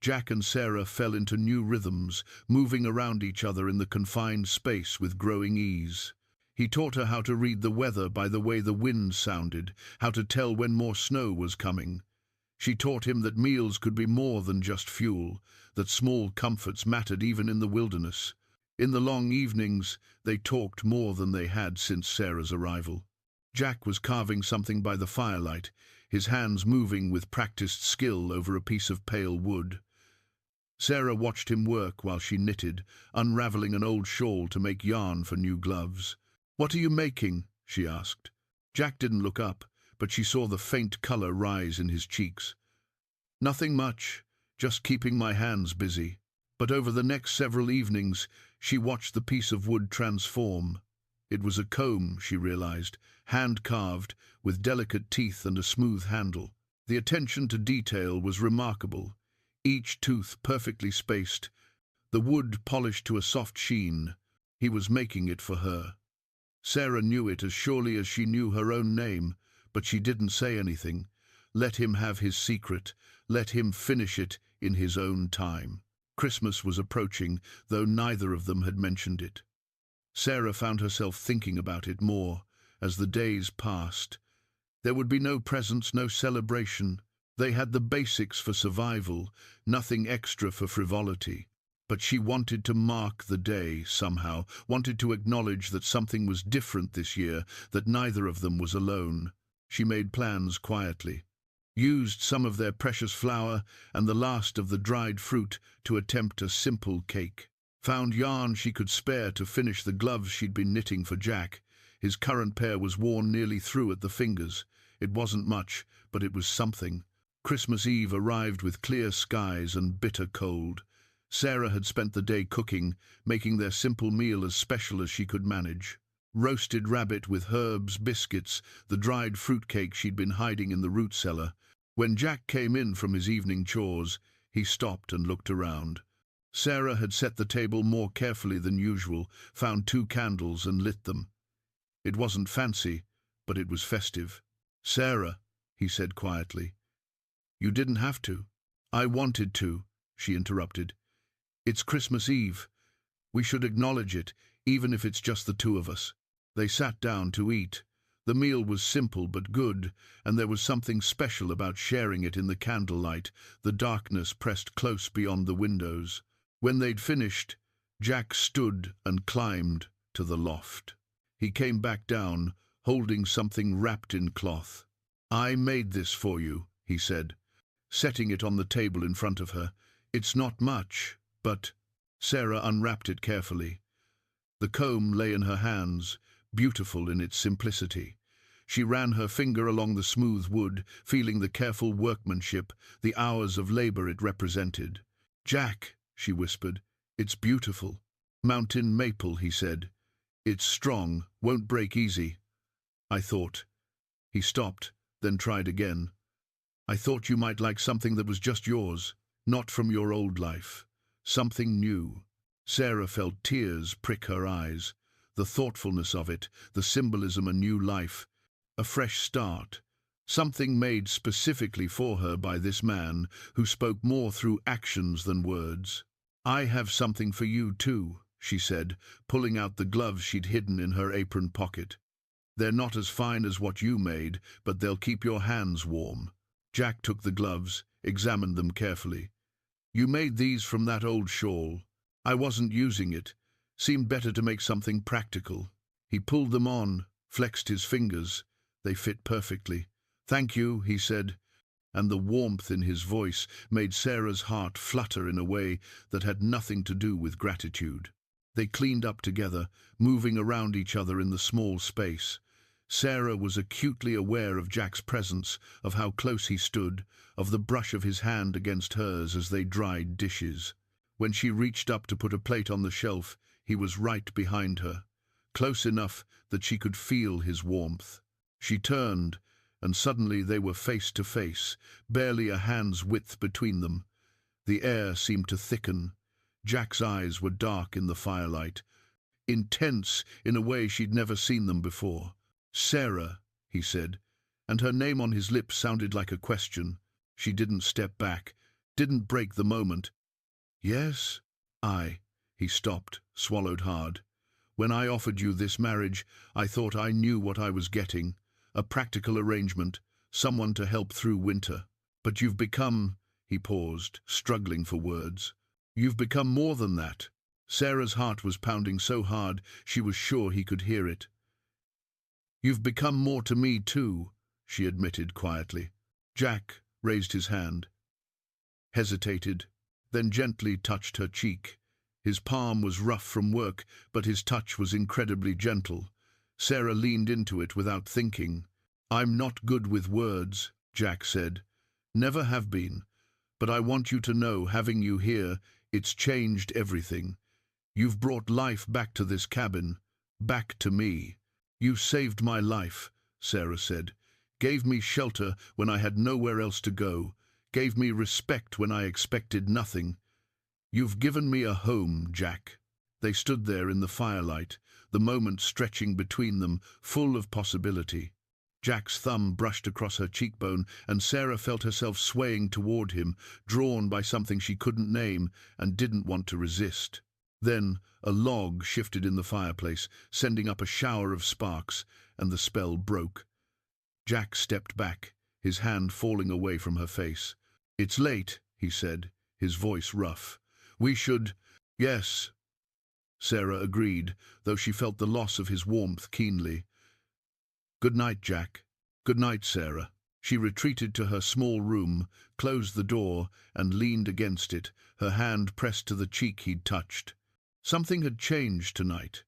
Jack and Sarah fell into new rhythms, moving around each other in the confined space with growing ease. He taught her how to read the weather by the way the wind sounded, how to tell when more snow was coming. She taught him that meals could be more than just fuel, that small comforts mattered even in the wilderness. In the long evenings, they talked more than they had since Sarah's arrival. Jack was carving something by the firelight, his hands moving with practiced skill over a piece of pale wood. Sarah watched him work while she knitted, unraveling an old shawl to make yarn for new gloves. "What are you making?" she asked. Jack didn't look up, but she saw the faint color rise in his cheeks. "Nothing much, just keeping my hands busy." But over the next several evenings, she watched the piece of wood transform. It was a comb, she realized, hand-carved, with delicate teeth and a smooth handle. The attention to detail was remarkable, each tooth perfectly spaced, the wood polished to a soft sheen. He was making it for her. Sarah knew it as surely as she knew her own name, but she didn't say anything. Let him have his secret, let him finish it in his own time. Christmas was approaching, though neither of them had mentioned it. Sarah found herself thinking about it more as the days passed. There would be no presents, no celebration. They had the basics for survival, nothing extra for frivolity. But she wanted to mark the day somehow, wanted to acknowledge that something was different this year, that neither of them was alone. She made plans quietly, used some of their precious flour and the last of the dried fruit to attempt a simple cake. Found yarn she could spare to finish the gloves she'd been knitting for Jack. His current pair was worn nearly through at the fingers. It wasn't much, but it was something. Christmas Eve arrived with clear skies and bitter cold. Sarah had spent the day cooking, making their simple meal as special as she could manage. Roasted rabbit with herbs, biscuits, the dried fruitcake she'd been hiding in the root cellar. When Jack came in from his evening chores, he stopped and looked around. Sarah had set the table more carefully than usual, found 2 candles and lit them. It wasn't fancy, but it was festive. "Sarah," he said quietly. "You didn't have to." "I wanted to," she interrupted. "It's Christmas Eve. We should acknowledge it, even if it's just the 2 of us." They sat down to eat. The meal was simple but good, and there was something special about sharing it in the candlelight, the darkness pressed close beyond the windows. When they'd finished, Jack stood and climbed to the loft. He came back down, holding something wrapped in cloth. "I made this for you," he said, setting it on the table in front of her. "It's not much, but—" Sarah unwrapped it carefully. The comb lay in her hands, beautiful in its simplicity. She ran her finger along the smooth wood, feeling the careful workmanship, the hours of labor it represented. "Jack," she whispered, "it's beautiful." "Mountain maple," he said. "It's strong, won't break easy." "I thought—" He stopped, then tried again. "I thought you might like something that was just yours, not from your old life. Something new." Sarah felt tears prick her eyes. The thoughtfulness of it, the symbolism, a new life, a fresh start. Something made specifically for her by this man, who spoke more through actions than words. "I have something for you too," she said, pulling out the gloves she'd hidden in her apron pocket. They're not as fine as what you made, but they'll keep your hands warm. Jack took the gloves, examined them carefully. You made these from that old shawl. I wasn't using it. Seemed better to make something practical. He pulled them on, flexed his fingers. They fit perfectly. Thank you, he said, and the warmth in his voice made Sarah's heart flutter in a way that had nothing to do with gratitude. They cleaned up together, moving around each other in the small space. Sarah was acutely aware of Jack's presence, of how close he stood, of the brush of his hand against hers as they dried dishes. When she reached up to put a plate on the shelf, he was right behind her, close enough that she could feel his warmth. She turned, and suddenly they were face to face, barely a hand's width between them. The air seemed to thicken. Jack's eyes were dark in the firelight, intense in a way she'd never seen them before. "Sarah," he said, and her name on his lips sounded like a question. She didn't step back, didn't break the moment. "Yes, He stopped, swallowed hard. "When I offered you this marriage, I thought I knew what I was getting. A practical arrangement, someone to help through winter. But you've become," he paused, struggling for words. "You've become more than that." Sarah's heart was pounding so hard she was sure he could hear it. "You've become more to me too," she admitted quietly. Jack raised his hand, hesitated, then gently touched her cheek. His palm was rough from work, but his touch was incredibly gentle. Sarah leaned into it without thinking. "I'm not good with words," Jack said. "Never have been. But I want you to know, having you here, it's changed everything. You've brought life back to this cabin, back to me. You saved my life," Sarah said. "Gave me shelter when I had nowhere else to go. Gave me respect when I expected nothing. You've given me a home, Jack." They stood there in the firelight, the moment stretching between them, full of possibility. Jack's thumb brushed across her cheekbone, and Sarah felt herself swaying toward him, drawn by something she couldn't name and didn't want to resist. Then a log shifted in the fireplace, sending up a shower of sparks, and the spell broke. Jack stepped back, his hand falling away from her face. "It's late," he said, his voice rough. "We should—" "Yes," Sarah agreed, though she felt the loss of his warmth keenly. "Good night, Jack." "Good night, Sarah." She retreated to her small room, closed the door, and leaned against it, her hand pressed to the cheek he'd touched. Something had changed tonight.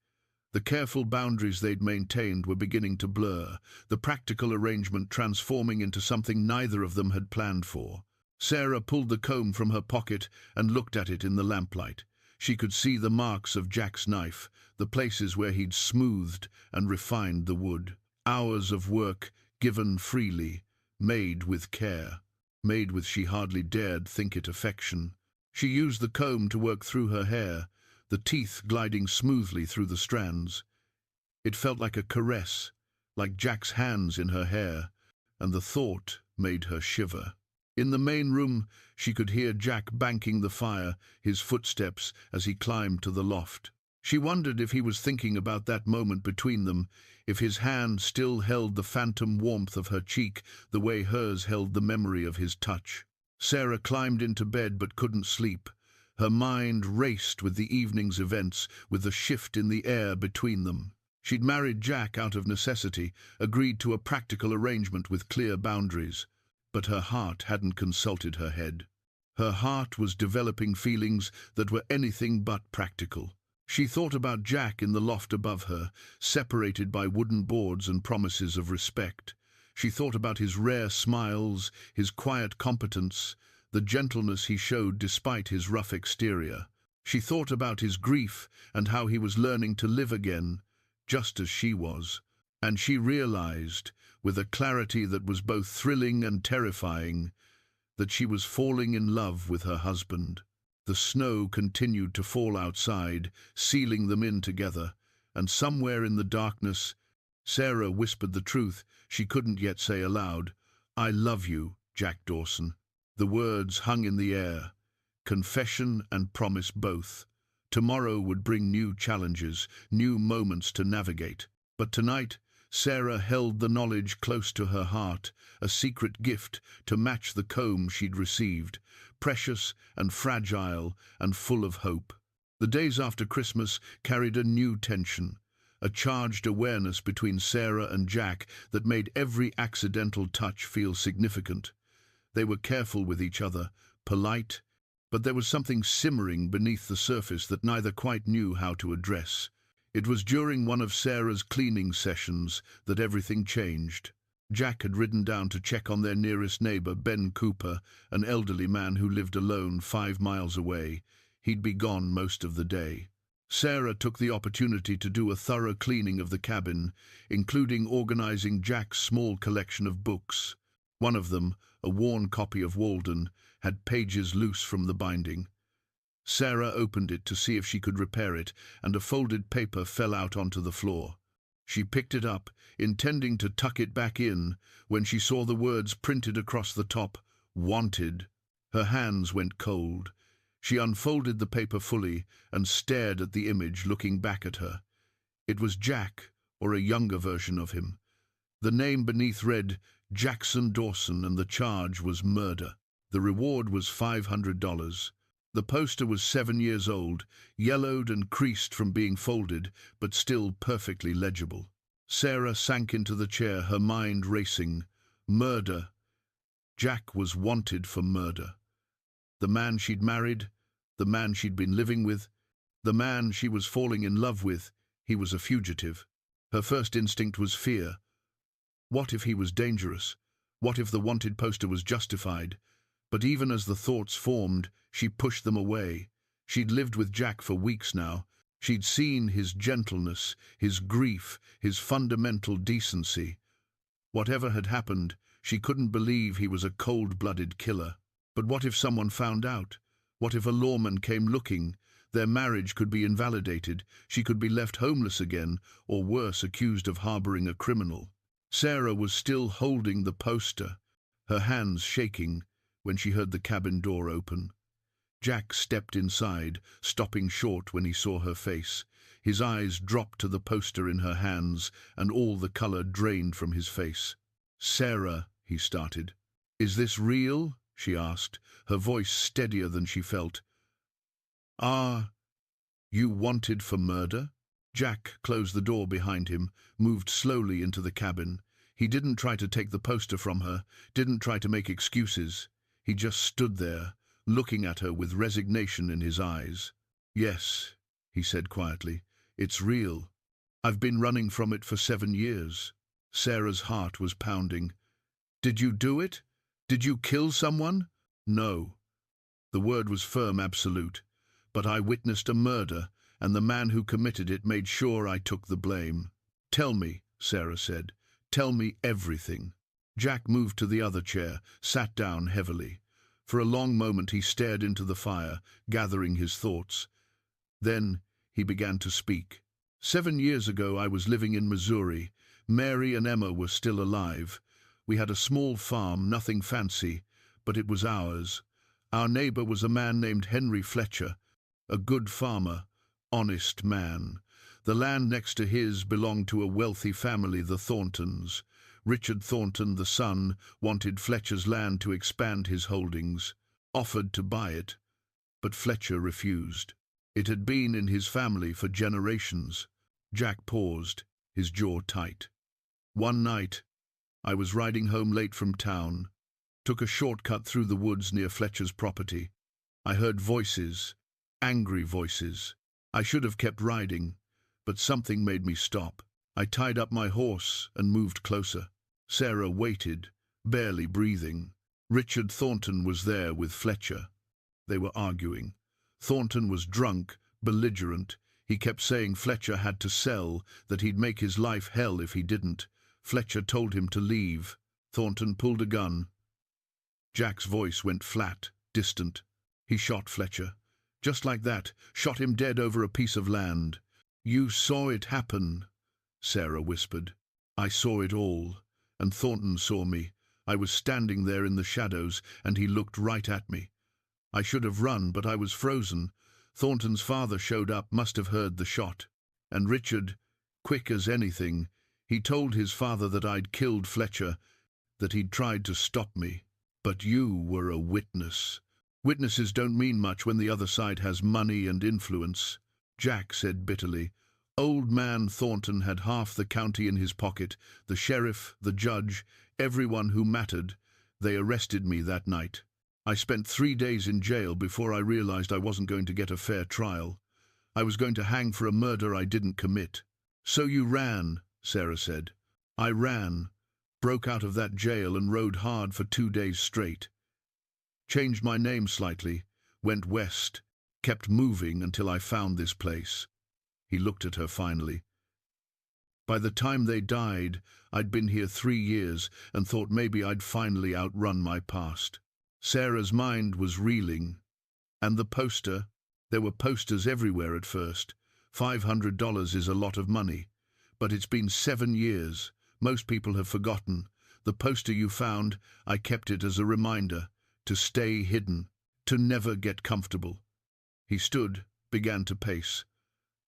The careful boundaries they'd maintained were beginning to blur, the practical arrangement transforming into something neither of them had planned for. Sarah pulled the comb from her pocket and looked at it in the lamplight. She could see the marks of Jack's knife, the places where he'd smoothed and refined the wood. Hours of work given freely, made with care, made with she hardly dared think it affection. She used the comb to work through her hair, the teeth gliding smoothly through the strands. It felt like a caress, like Jack's hands in her hair, and the thought made her shiver. In the main room, she could hear Jack banking the fire, his footsteps as he climbed to the loft. She wondered if he was thinking about that moment between them, if his hand still held the phantom warmth of her cheek the way hers held the memory of his touch. Sarah climbed into bed but couldn't sleep. Her mind raced with the evening's events, with the shift in the air between them. She'd married Jack out of necessity, agreed to a practical arrangement with clear boundaries. But her heart hadn't consulted her head. Her heart was developing feelings that were anything but practical. She thought about Jack in the loft above her, separated by wooden boards and promises of respect. She thought about his rare smiles, his quiet competence, the gentleness he showed despite his rough exterior. She thought about his grief and how he was learning to live again, just as she was. And she realized, with a clarity that was both thrilling and terrifying, that she was falling in love with her husband. The snow continued to fall outside, sealing them in together, and somewhere in the darkness, Sarah whispered the truth she couldn't yet say aloud. "I love you, Jack Dawson." The words hung in the air, confession and promise both. Tomorrow would bring new challenges, new moments to navigate. But tonight, Sarah held the knowledge close to her heart, a secret gift to match the comb she'd received, precious and fragile and full of hope. The days after Christmas carried a new tension, a charged awareness between Sarah and Jack that made every accidental touch feel significant. They were careful with each other, polite, but there was something simmering beneath the surface that neither quite knew how to address. It was during one of Sarah's cleaning sessions that everything changed. Jack had ridden down to check on their nearest neighbor, Ben Cooper, an elderly man who lived alone 5 miles away. He'd be gone most of the day. Sarah took the opportunity to do a thorough cleaning of the cabin, including organizing Jack's small collection of books. One of them, a worn copy of Walden, had pages loose from the binding. Sarah opened it to see if she could repair it, and a folded paper fell out onto the floor. She picked it up, intending to tuck it back in, when she saw the words printed across the top, "Wanted." Her hands went cold. She unfolded the paper fully and stared at the image looking back at her. It was Jack, or a younger version of him. The name beneath read, Jackson Dawson, and the charge was murder. The reward was $500. The poster was 7 years old, yellowed and creased from being folded, but still perfectly legible. Sarah sank into the chair, her mind racing. Murder. Jack was wanted for murder. The man she'd married, the man she'd been living with, the man she was falling in love with, he was a fugitive. Her first instinct was fear. What if he was dangerous? What if the wanted poster was justified? But even as the thoughts formed, she pushed them away. She'd lived with Jack for weeks now. She'd seen his gentleness, his grief, his fundamental decency. Whatever had happened, she couldn't believe he was a cold-blooded killer. But what if someone found out? What if a lawman came looking? Their marriage could be invalidated. She could be left homeless again, or worse, accused of harboring a criminal. Sarah was still holding the poster, her hands shaking, when she heard the cabin door open. Jack stepped inside, stopping short when he saw her face. His eyes dropped to the poster in her hands, and all the color drained from his face. "Sarah," he started. "Is this real?" she asked, her voice steadier than she felt. "Are you wanted for murder?" Jack closed the door behind him, moved slowly into the cabin. He didn't try to take the poster from her, didn't try to make excuses. He just stood there, looking at her with resignation in his eyes. "Yes," he said quietly, "it's real. I've been running from it for 7 years. Sarah's heart was pounding. "Did you do it? Did you kill someone?" "No." The word was firm, absolute. "But I witnessed a murder, and the man who committed it made sure I took the blame." "Tell me," Sarah said. "Tell me everything." Jack moved to the other chair, sat down heavily. For a long moment he stared into the fire, gathering his thoughts. Then he began to speak. 7 years ago I was living in Missouri. Mary and Emma were still alive. We had a small farm, nothing fancy, but it was ours. Our neighbor was a man named Henry Fletcher, a good farmer, honest man. The land next to his belonged to a wealthy family, the Thorntons. Richard Thornton, the son, wanted Fletcher's land to expand his holdings, offered to buy it, but Fletcher refused. It had been in his family for generations. Jack paused, his jaw tight. One night, I was riding home late from town, took a shortcut through the woods near Fletcher's property. I heard voices, angry voices. I should have kept riding, but something made me stop. I tied up my horse and moved closer. Sarah waited, barely breathing. Richard Thornton was there with Fletcher. They were arguing. Thornton was drunk, belligerent. He kept saying Fletcher had to sell, that he'd make his life hell if he didn't. Fletcher told him to leave. Thornton pulled a gun. Jack's voice went flat, distant. He shot Fletcher. Just like that, shot him dead over a piece of land. "You saw it happen," Sarah whispered. "I saw it all, and Thornton saw me. I was standing there in the shadows, and he looked right at me. I should have run, but I was frozen. Thornton's father showed up, must have heard the shot. And Richard, quick as anything, He told his father that I'd killed Fletcher, that he'd tried to stop me. But you were a witness. Witnesses don't mean much when the other side has money and influence, Jack said bitterly. Old man Thornton had half the county in his pocket, the sheriff, the judge, everyone who mattered. They arrested me that night. I spent 3 days in jail before I realized I wasn't going to get a fair trial. I was going to hang for a murder I didn't commit. So you ran, Sarah said. I ran, broke out of that jail and rode hard for 2 days straight. Changed my name slightly, went west, kept moving until I found this place. He looked at her finally. By the time they died, I'd been here 3 years and thought maybe I'd finally outrun my past. Sarah's mind was reeling. And the poster? There were posters everywhere at first. $500 is a lot of money. But it's been 7 years. Most people have forgotten. The poster you found, I kept it as a reminder. To stay hidden. To never get comfortable. He stood, began to pace.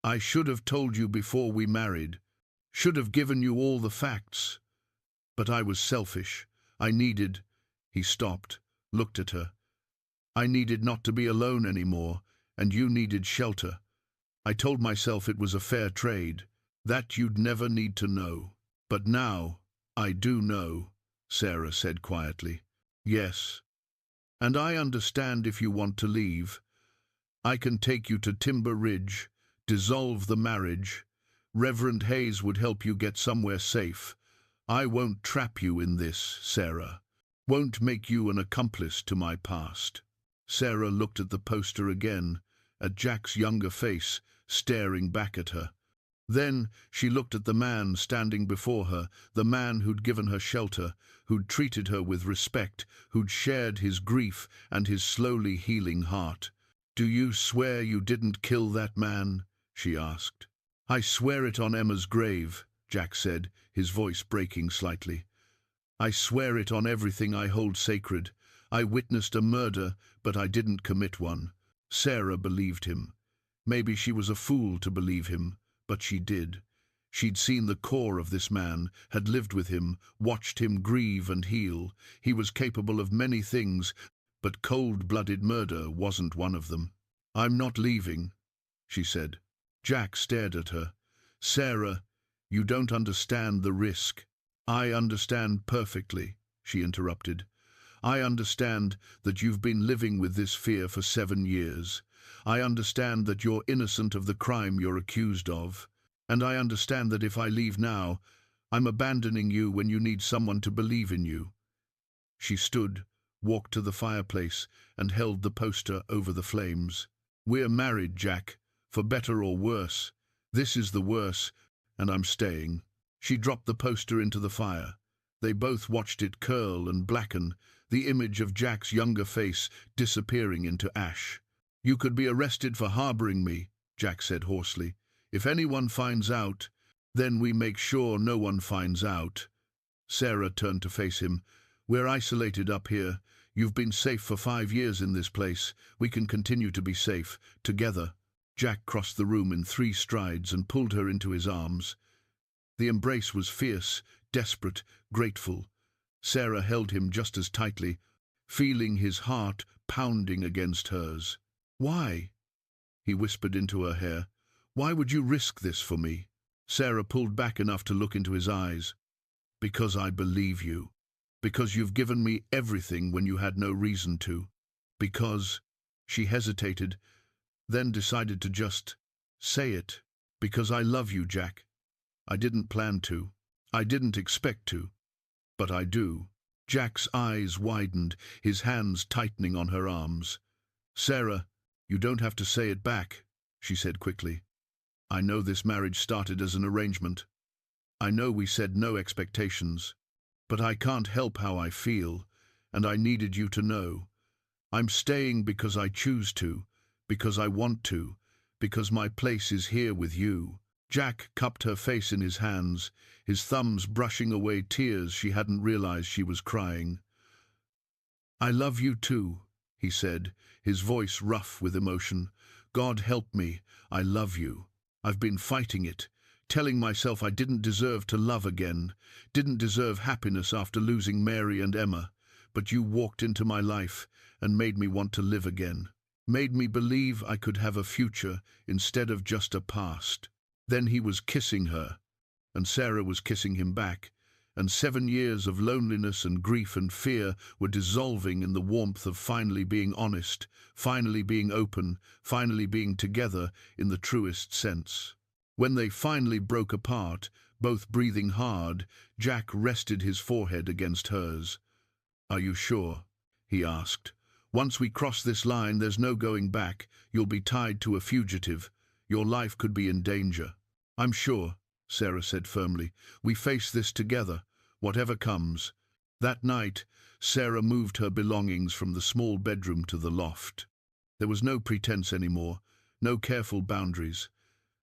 I should have told you before we married. Should have given you all the facts. But I was selfish. I needed... He stopped, looked at her. I needed not to be alone anymore, and you needed shelter. I told myself it was a fair trade, that you'd never need to know. But now, I do know, Sarah said quietly. Yes. And I understand if you want to leave. I can take you to Timber Ridge, dissolve the marriage. Reverend Hayes would help you get somewhere safe. I won't trap you in this, Sarah. Won't make you an accomplice to my past. Sarah looked at the poster again, at Jack's younger face, staring back at her. Then she looked at the man standing before her, the man who'd given her shelter, who'd treated her with respect, who'd shared his grief and his slowly healing heart. Do you swear you didn't kill that man? She asked. I swear it on Emma's grave, Jack said, his voice breaking slightly. I swear it on everything I hold sacred. I witnessed a murder, but I didn't commit one. Sarah believed him. Maybe she was a fool to believe him, but she did. She'd seen the core of this man, had lived with him, watched him grieve and heal. He was capable of many things, but cold-blooded murder wasn't one of them. I'm not leaving, she said. Jack stared at her. Sarah, you don't understand the risk. I understand perfectly, she interrupted. I understand that you've been living with this fear for 7 years. I understand that you're innocent of the crime you're accused of. And I understand that if I leave now, I'm abandoning you when you need someone to believe in you. She stood, walked to the fireplace, and held the poster over the flames. We're married, Jack, for better or worse. This is the worse, and I'm staying. She dropped the poster into the fire. They both watched it curl and blacken, the image of Jack's younger face disappearing into ash. You could be arrested for harboring me, Jack said hoarsely. If anyone finds out, then we make sure no one finds out. Sarah turned to face him. We're isolated up here. You've been safe for 5 years in this place. We can continue to be safe, together. Jack crossed the room in 3 strides and pulled her into his arms. The embrace was fierce, desperate, grateful. Sarah held him just as tightly, feeling his heart pounding against hers. Why? He whispered into her hair. Why would you risk this for me? Sarah pulled back enough to look into his eyes. Because I believe you. Because you've given me everything when you had no reason to. Because... She hesitated, then decided to just say it. Because I love you, Jack. I didn't plan to. I didn't expect to. But I do. Jack's eyes widened, his hands tightening on her arms. Sarah, you don't have to say it back, she said quickly. I know this marriage started as an arrangement. I know we said no expectations. But I can't help how I feel, and I needed you to know. I'm staying because I choose to, because I want to, because my place is here with you. Jack cupped her face in his hands, his thumbs brushing away tears she hadn't realized she was crying. I love you too, he said, his voice rough with emotion. God help me, I love you. I've been fighting it, telling myself I didn't deserve to love again, didn't deserve happiness after losing Mary and Emma. But you walked into my life and made me want to live again, made me believe I could have a future instead of just a past. Then he was kissing her, and Sarah was kissing him back, and 7 years of loneliness and grief and fear were dissolving in the warmth of finally being honest, finally being open, finally being together in the truest sense. When they finally broke apart, both breathing hard, Jack rested his forehead against hers. "Are you sure?" he asked. "Once we cross this line, there's no going back. You'll be tied to a fugitive. Your life could be in danger." "I'm sure," Sarah said firmly. "We face this together, whatever comes." That night, Sarah moved her belongings from the small bedroom to the loft. There was no pretense anymore, no careful boundaries.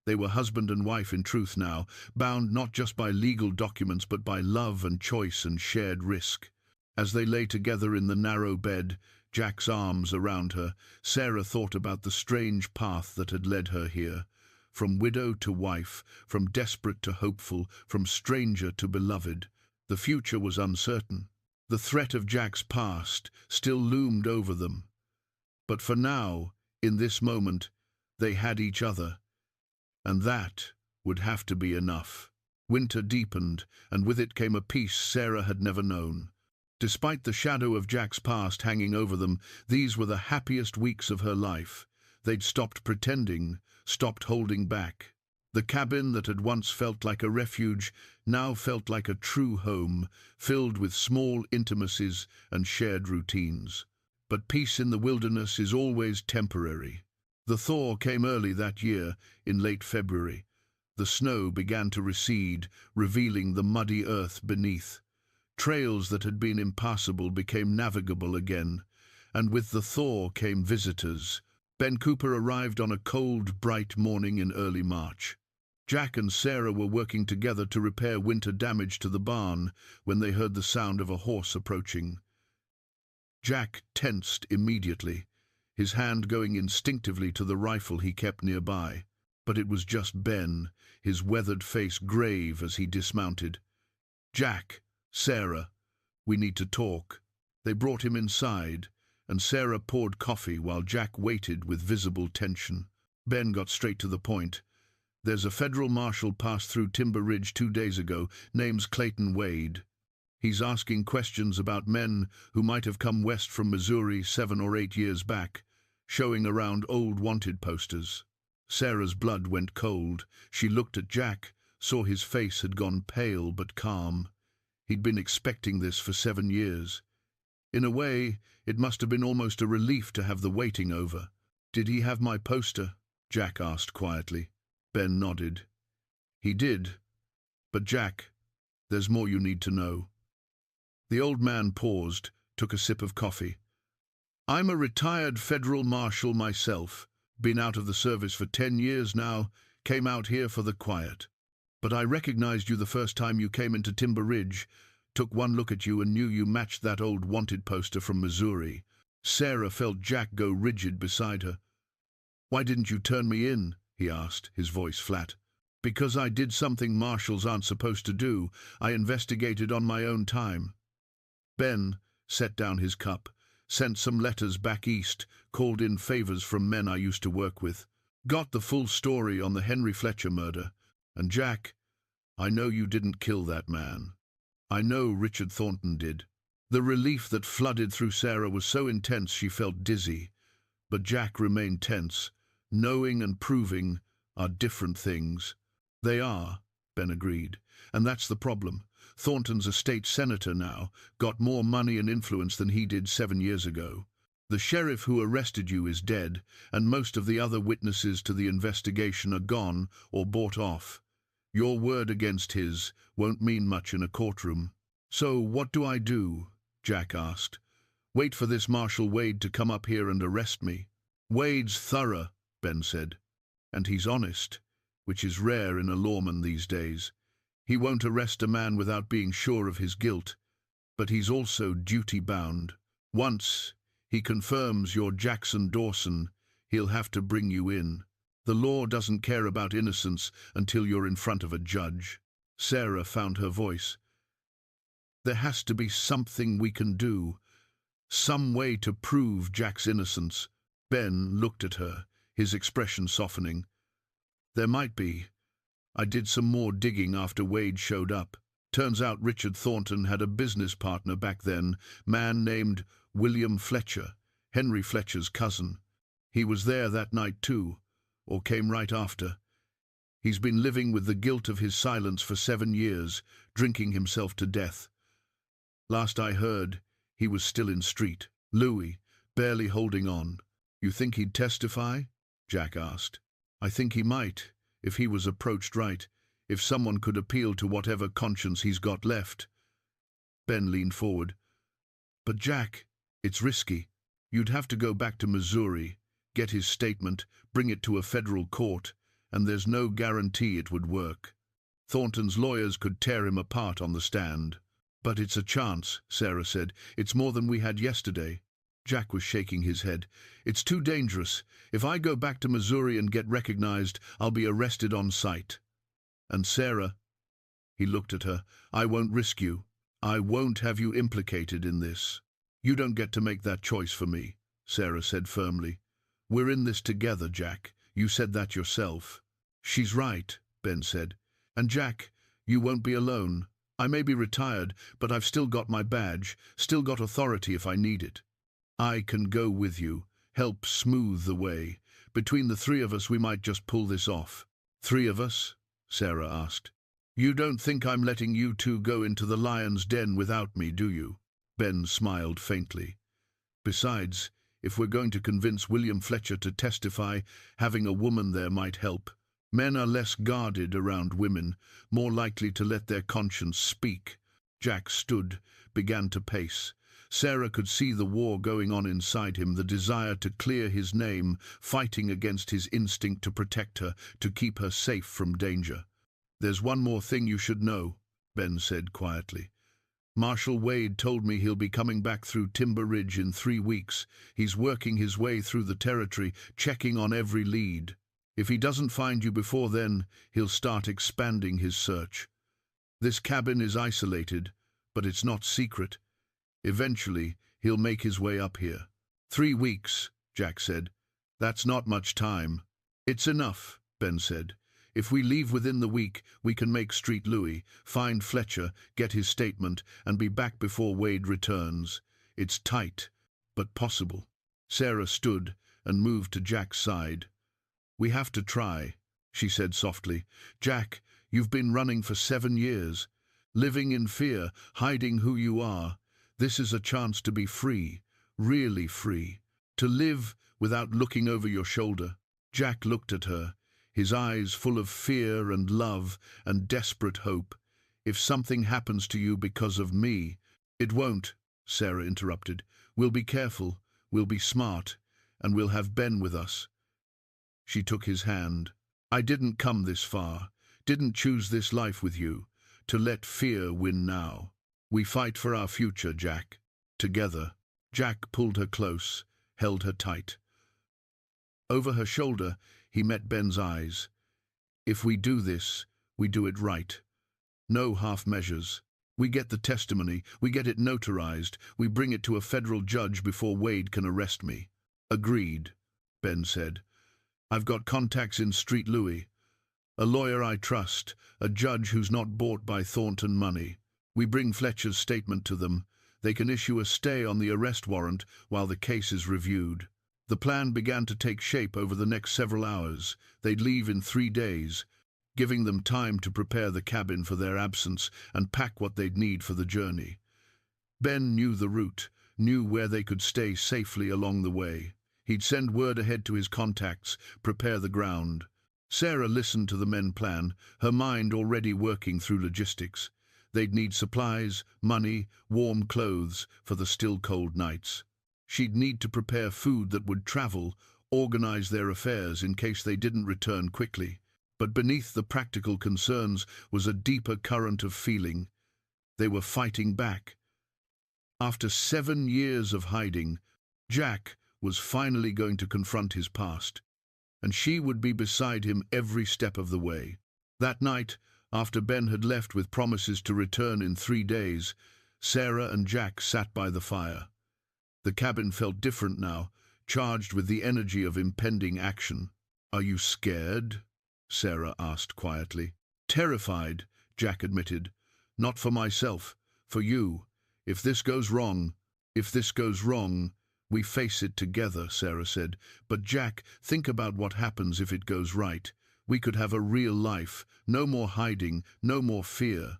They were husband and wife in truth now, bound not just by legal documents but by love and choice and shared risk. As they lay together in the narrow bed, Jack's arms around her, Sarah thought about the strange path that had led her here. From widow to wife, from desperate to hopeful, from stranger to beloved. The future was uncertain. The threat of Jack's past still loomed over them. But for now, in this moment, they had each other. And that would have to be enough. Winter deepened, and with it came a peace Sarah had never known. Despite the shadow of Jack's past hanging over them, these were the happiest weeks of her life. They'd stopped pretending, stopped holding back. The cabin that had once felt like a refuge now felt like a true home, filled with small intimacies and shared routines. But peace in the wilderness is always temporary. The thaw came early that year, in late February. The snow began to recede, revealing the muddy earth beneath. Trails that had been impassable became navigable again, and with the thaw came visitors. Ben Cooper arrived on a cold, bright morning in early March. Jack and Sarah were working together to repair winter damage to the barn when they heard the sound of a horse approaching. Jack tensed immediately, his hand going instinctively to the rifle he kept nearby. But it was just Ben, his weathered face grave as he dismounted. "Jack, Sarah, we need to talk." They brought him inside, and Sarah poured coffee while Jack waited with visible tension. Ben got straight to the point. "There's a federal marshal passed through Timber Ridge 2 days ago, name's Clayton Wade. He's asking questions about men who might have come west from Missouri 7 or 8 years back, showing around old wanted posters." Sarah's blood went cold. She looked at Jack, saw his face had gone pale but calm. He'd been expecting this for 7 years. In a way, it must have been almost a relief to have the waiting over. "Did he have my poster?" Jack asked quietly. Ben nodded. "He did. But Jack, there's more you need to know." The old man paused, took a sip of coffee. "I'm a retired federal marshal myself, been out of the service for 10 years now, came out here for the quiet. But I recognized you the first time you came into Timber Ridge, took one look at you and knew you matched that old wanted poster from Missouri." Sarah felt Jack go rigid beside her. "Why didn't you turn me in?" he asked, his voice flat. "Because I did something marshals aren't supposed to do. I investigated on my own time." Ben set down his cup, sent some letters back east, called in favors from men I used to work with. Got the full story on the Henry Fletcher murder. And Jack, I know you didn't kill that man. I know Richard Thornton did." The relief that flooded through Sarah was so intense she felt dizzy. But Jack remained tense. Knowing and proving are different things. "They are," Ben agreed. "And that's the problem. Thornton's a state senator now, got more money and influence than he did 7 years ago. The sheriff who arrested you is dead, and most of the other witnesses to the investigation are gone or bought off. Your word against his won't mean much in a courtroom." "So what do I do?" Jack asked. "Wait for this Marshal Wade to come up here and arrest me?" "Wade's thorough," Ben said. "And he's honest, which is rare in a lawman these days. He won't arrest a man without being sure of his guilt, but he's also duty-bound. Once he confirms you're Jackson Dawson, he'll have to bring you in." The law doesn't care about innocence until you're in front of a judge. Sarah found her voice. There has to be something we can do. Some way to prove Jack's innocence. Ben looked at her, his expression softening. There might be. I did some more digging after Wade showed up. Turns out Richard Thornton had a business partner back then, man named William Fletcher, Henry Fletcher's cousin. He was there that night too, or came right after. He's been living with the guilt of his silence for 7 years, drinking himself to death. Last I heard, he was still in street. Louis, barely holding on. You think he'd testify? Jack asked. I think he might, if he was approached right, if someone could appeal to whatever conscience he's got left. Ben leaned forward. But Jack, it's risky. You'd have to go back to Missouri, get his statement, bring it to a federal court, and there's no guarantee it would work. Thornton's lawyers could tear him apart on the stand. But it's a chance, Sarah said. It's more than we had yesterday. Jack was shaking his head. It's too dangerous. If I go back to Missouri and get recognized, I'll be arrested on sight. And Sarah, he looked at her, I won't risk you. I won't have you implicated in this. You don't get to make that choice for me, Sarah said firmly. We're in this together, Jack. You said that yourself. She's right, Ben said. And Jack, you won't be alone. I may be retired, but I've still got my badge, still got authority if I need it. I can go with you, help smooth the way. Between the 3 of us, we might just pull this off. 3 of us? Sarah asked. You don't think I'm letting you 2 go into the lion's den without me, do you? Ben smiled faintly. Besides, if we're going to convince William Fletcher to testify, having a woman there might help. Men are less guarded around women, more likely to let their conscience speak. Jack stood, began to pace. Sarah could see the war going on inside him, the desire to clear his name, fighting against his instinct to protect her, to keep her safe from danger. There's one more thing you should know, Ben said quietly. Marshal Wade told me he'll be coming back through Timber Ridge in 3 weeks. He's working his way through the territory, checking on every lead. If he doesn't find you before then, he'll start expanding his search. This cabin is isolated, but it's not secret. Eventually, he'll make his way up here. 3 weeks, Jack said. That's not much time. It's enough, Ben said. If we leave within the week, we can make Street Louis, find Fletcher, get his statement, and be back before Wade returns. It's tight, but possible. Sarah stood and moved to Jack's side. We have to try, she said softly. Jack, you've been running for 7 years, living in fear, hiding who you are. This is a chance to be free, really free, to live without looking over your shoulder. Jack looked at her, his eyes full of fear and love and desperate hope. If something happens to you because of me— It won't, Sarah interrupted. We'll be careful, we'll be smart, and we'll have Ben with us. She took his hand. I didn't come this far, didn't choose this life with you, to let fear win now. We fight for our future, Jack. Together. Jack pulled her close, held her tight. Over her shoulder, he met Ben's eyes. If we do this, we do it right. No half measures. We get the testimony, we get it notarized, we bring it to a federal judge before Wade can arrest me. Agreed, Ben said. I've got contacts in Street Louis. A lawyer I trust, a judge who's not bought by Thornton money. We bring Fletcher's statement to them. They can issue a stay on the arrest warrant while the case is reviewed. The plan began to take shape over the next several hours. They'd leave in 3 days, giving them time to prepare the cabin for their absence and pack what they'd need for the journey. Ben knew the route, knew where they could stay safely along the way. He'd send word ahead to his contacts, prepare the ground. Sarah listened to the men plan, her mind already working through logistics. They'd need supplies, money, warm clothes for the still cold nights. She'd need to prepare food that would travel, organize their affairs in case they didn't return quickly. But beneath the practical concerns was a deeper current of feeling. They were fighting back. After 7 years of hiding, Jack was finally going to confront his past. and she would be beside him every step of the way. That night, after Ben had left with promises to return in 3 days, Sarah and Jack sat by the fire. The cabin felt different now, charged with the energy of impending action. "Are you scared?" Sarah asked quietly. "Terrified," Jack admitted. "Not for myself, for you. If this goes wrong, we face it together," Sarah said. "But Jack, think about what happens if it goes right. We could have a real life, no more hiding, no more fear.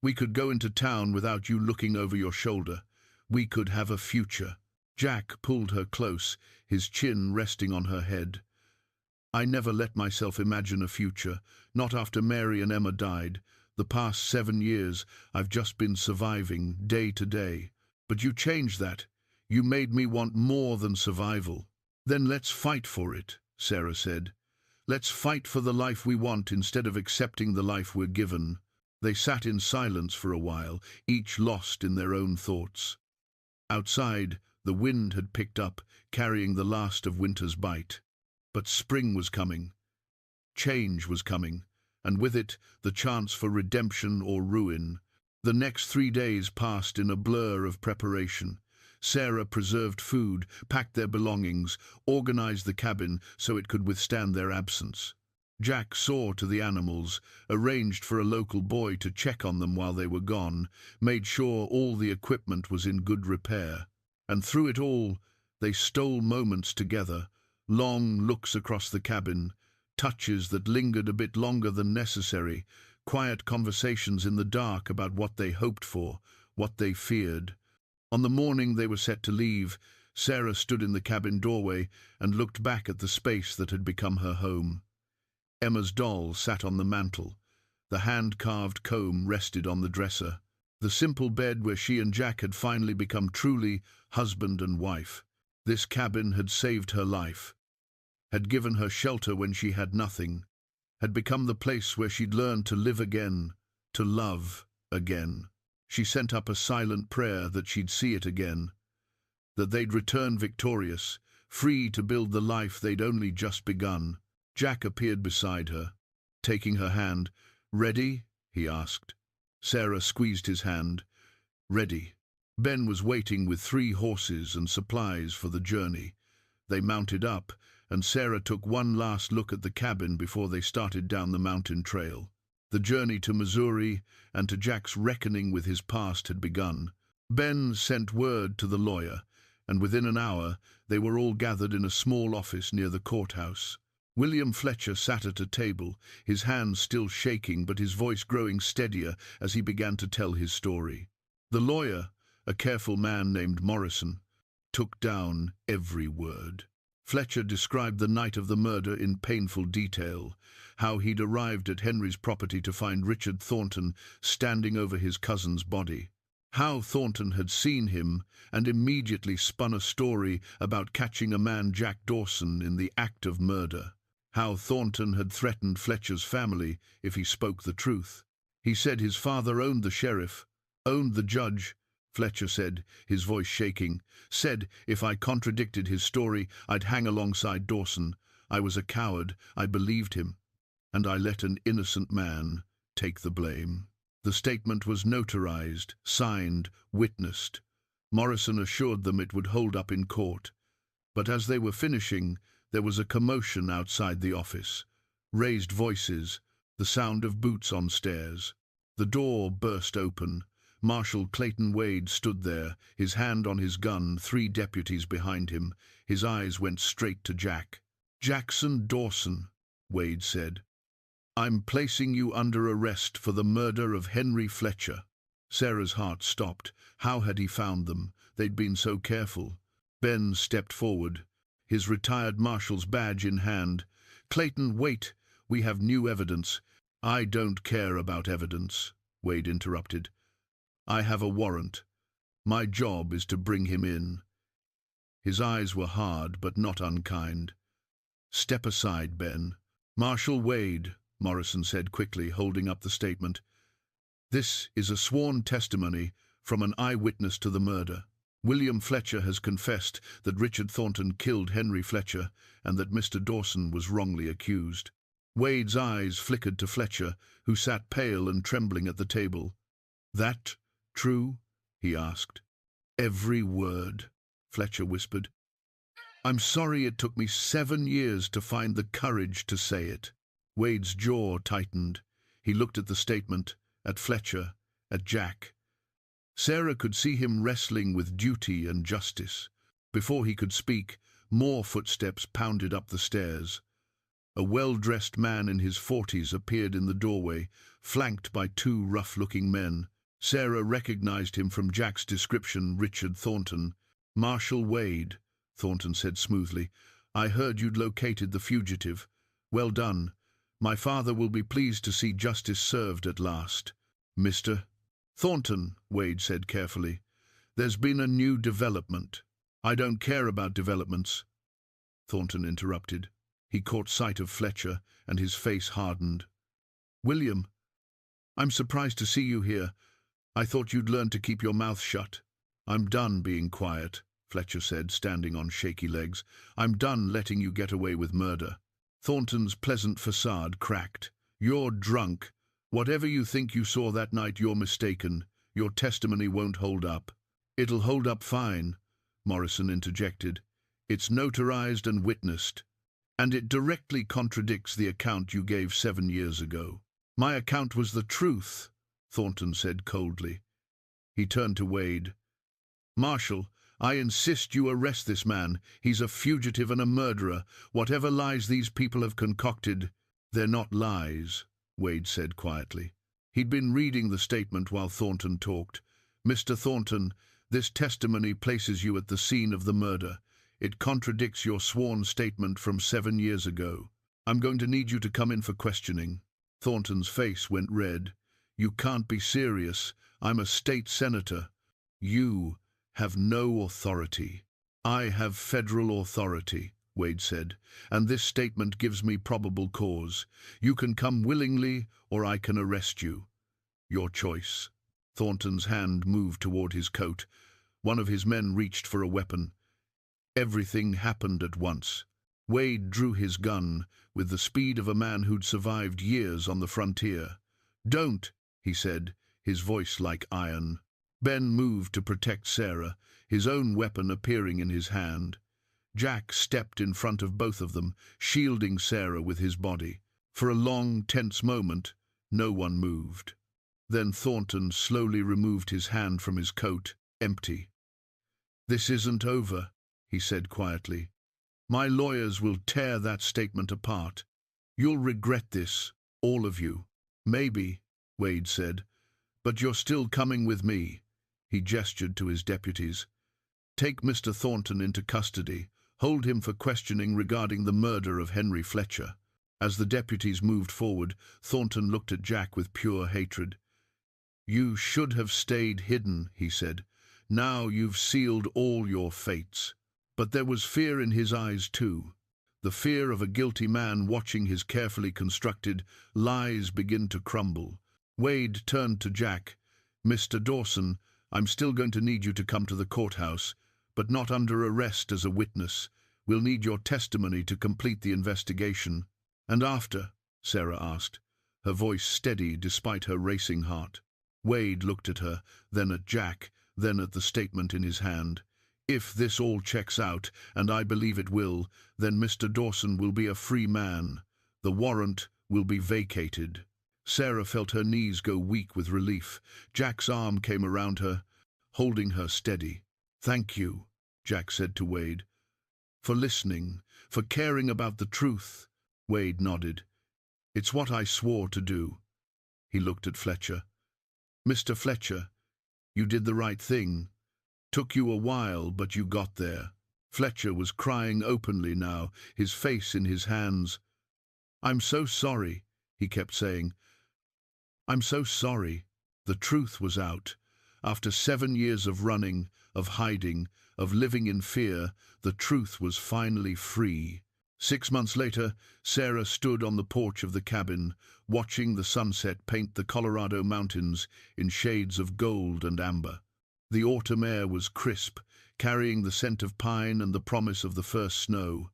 We could go into town without you looking over your shoulder. We could have a future." Jack pulled her close, his chin resting on her head. "I never let myself imagine a future, not after Mary and Emma died. The past 7 years, I've just been surviving, day to day. But you changed that. You made me want more than survival." "Then let's fight for it," Sarah said. "Let's fight for the life we want instead of accepting the life we're given." They sat in silence for a while, each lost in their own thoughts. Outside, the wind had picked up, carrying the last of winter's bite. But spring was coming. Change was coming, and with it, the chance for redemption or ruin. The next 3 days passed in a blur of preparation. Sarah preserved food, packed their belongings, organized the cabin so it could withstand their absence. Jack saw to the animals, arranged for a local boy to check on them while they were gone, made sure all the equipment was in good repair. And through it all, they stole moments together, long looks across the cabin, touches that lingered a bit longer than necessary, quiet conversations in the dark about what they hoped for, what they feared. On the morning they were set to leave, Sarah stood in the cabin doorway and looked back at the space that had become her home. Emma's doll sat on the mantel. The hand-carved comb rested on the dresser. The simple bed where she and Jack had finally become truly husband and wife. This cabin had saved her life, had given her shelter when she had nothing, had become the place where she'd learned to live again, to love again. She sent up a silent prayer that she'd see it again, that they'd return victorious, free to build the life they'd only just begun. Jack appeared beside her, taking her hand. "Ready?" he asked. Sarah squeezed his hand. "Ready." Ben was waiting with 3 horses and supplies for the journey. They mounted up, and Sarah took one last look at the cabin before they started down the mountain trail. The journey to Missouri and to Jack's reckoning with his past had begun. Ben sent word to the lawyer, and within an hour they were all gathered in a small office near the courthouse. William Fletcher sat at a table, his hands still shaking but his voice growing steadier as he began to tell his story. The lawyer, a careful man named Morrison, took down every word. Fletcher described the night of the murder in painful detail, how he'd arrived at Henry's property to find Richard Thornton standing over his cousin's body, how Thornton had seen him and immediately spun a story about catching a man, Jack Dawson, in the act of murder, how Thornton had threatened Fletcher's family if he spoke the truth. He said his father owned the sheriff, owned the judge, Fletcher said, his voice shaking, said if I contradicted his story, I'd hang alongside Dawson. I was a coward, I believed him, and I let an innocent man take the blame. The statement was notarized, signed, witnessed. Morrison assured them it would hold up in court. But as they were finishing, there was a commotion outside the office. Raised voices, the sound of boots on stairs. The door burst open. Marshal Clayton Wade stood there, his hand on his gun, 3 deputies behind him. His eyes went straight to Jack. "Jackson Dawson," Wade said. "I'm placing you under arrest for the murder of Henry Fletcher." Sarah's heart stopped. How had he found them? They'd been so careful. Ben stepped forward, his retired marshal's badge in hand. "Clayton, wait. We have new evidence." "I don't care about evidence," Wade interrupted. "I have a warrant. My job is to bring him in." His eyes were hard but not unkind. "Step aside, Ben." "Marshal Wade," Morrison said quickly, holding up the statement. "This is a sworn testimony from an eyewitness to the murder. William Fletcher has confessed that Richard Thornton killed Henry Fletcher and that Mr. Dawson was wrongly accused. Wade's eyes flickered to Fletcher, who sat pale and trembling at the table. "That true?" he asked. "Every word," Fletcher whispered. "I'm sorry it took me 7 years to find the courage to say it." Wade's jaw tightened. He looked at the statement, at Fletcher, at Jack. Sarah could see him wrestling with duty and justice. Before he could speak, more footsteps pounded up the stairs. A well-dressed man in his 40s appeared in the doorway, flanked by 2 rough-looking men. Sarah recognized him from Jack's description, Richard Thornton. "Marshal Wade," Thornton said smoothly. "I heard you'd located the fugitive. Well done. My father will be pleased to see justice served at last." "Mr. Thornton," Wade said carefully, "there's been a new development." "I don't care about developments," Thornton interrupted. He caught sight of Fletcher, and his face hardened. "William, I'm surprised to see you here. I thought you'd learn to keep your mouth shut." "I'm done being quiet," Fletcher said, standing on shaky legs. "I'm done letting you get away with murder." Thornton's pleasant facade cracked. "You're drunk. Whatever you think you saw that night, you're mistaken. Your testimony won't hold up." "It'll hold up fine," Morrison interjected. "It's notarized and witnessed. And it directly contradicts the account you gave 7 years ago." "My account was the truth," Thornton said coldly. He turned to Wade. "Marshal, I insist you arrest this man. He's a fugitive and a murderer. Whatever lies these people have concocted—" "They're not lies," Wade said quietly. He'd been reading the statement while Thornton talked. "Mr. Thornton, this testimony places you at the scene of the murder. It contradicts your sworn statement from 7 years ago. I'm going to need you to come in for questioning." Thornton's face went red. "You can't be serious. I'm a state senator." "You have no authority." "I have federal authority," Wade said, "and this statement gives me probable cause. You can come willingly, or I can arrest you. Your choice." Thornton's hand moved toward his coat. One of his men reached for a weapon. Everything happened at once. Wade drew his gun with the speed of a man who'd survived years on the frontier. "Don't," he said, his voice like iron. Ben moved to protect Sarah, his own weapon appearing in his hand. Jack stepped in front of both of them, shielding Sarah with his body. For a long, tense moment, no one moved. Then Thornton slowly removed his hand from his coat, empty. "This isn't over," he said quietly. "My lawyers will tear that statement apart. You'll regret this, all of you." "Maybe," Wade said, "but you're still coming with me." He gestured to his deputies. "Take Mr. Thornton into custody. Hold him for questioning regarding the murder of Henry Fletcher." As the deputies moved forward, Thornton looked at Jack with pure hatred. "You should have stayed hidden," he said. "Now you've sealed all your fates." But there was fear in his eyes too. The fear of a guilty man watching his carefully constructed lies begin to crumble. Wade turned to Jack. "Mr. Dawson, I'm still going to need you to come to the courthouse, but not under arrest as a witness. We'll need your testimony to complete the investigation." "And after?" Sarah asked, her voice steady despite her racing heart. Wade looked at her, then at Jack, then at the statement in his hand. "If this all checks out, and I believe it will, then Mr. Dawson will be a free man. The warrant will be vacated." Sarah felt her knees go weak with relief. Jack's arm came around her, holding her steady. "Thank you," Jack said to Wade, "for listening, for caring about the truth." Wade nodded. "It's what I swore to do." He looked at Fletcher. "Mr. Fletcher, you did the right thing. Took you a while, but you got there." Fletcher was crying openly now, his face in his hands. "I'm so sorry," he kept saying. "I'm so sorry." The truth was out. After 7 years of running, of hiding, of living in fear, the truth was finally free. 6 months later, Sarah stood on the porch of the cabin, watching the sunset paint the Colorado mountains in shades of gold and amber. The autumn air was crisp, carrying the scent of pine and the promise of the first snow.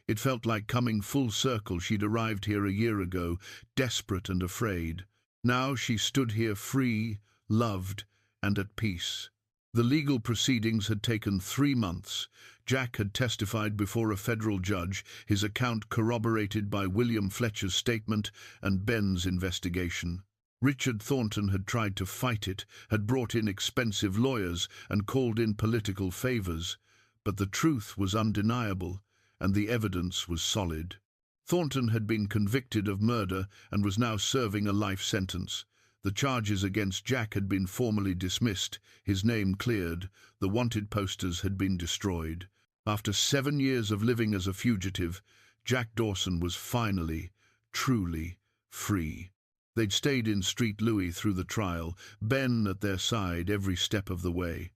It felt like coming full circle. She'd arrived here a year ago, desperate and afraid. Now she stood here free, loved, and at peace. The legal proceedings had taken 3 months. Jack had testified before a federal judge, his account corroborated by William Fletcher's statement and Ben's investigation. Richard Thornton had tried to fight it, had brought in expensive lawyers and called in political favors, but the truth was undeniable, and the evidence was solid. Thornton had been convicted of murder and was now serving a life sentence. The charges against Jack had been formally dismissed, his name cleared, the wanted posters had been destroyed. After 7 years of living as a fugitive, Jack Dawson was finally, truly free. They'd stayed in Street Louis through the trial, Ben at their side every step of the way.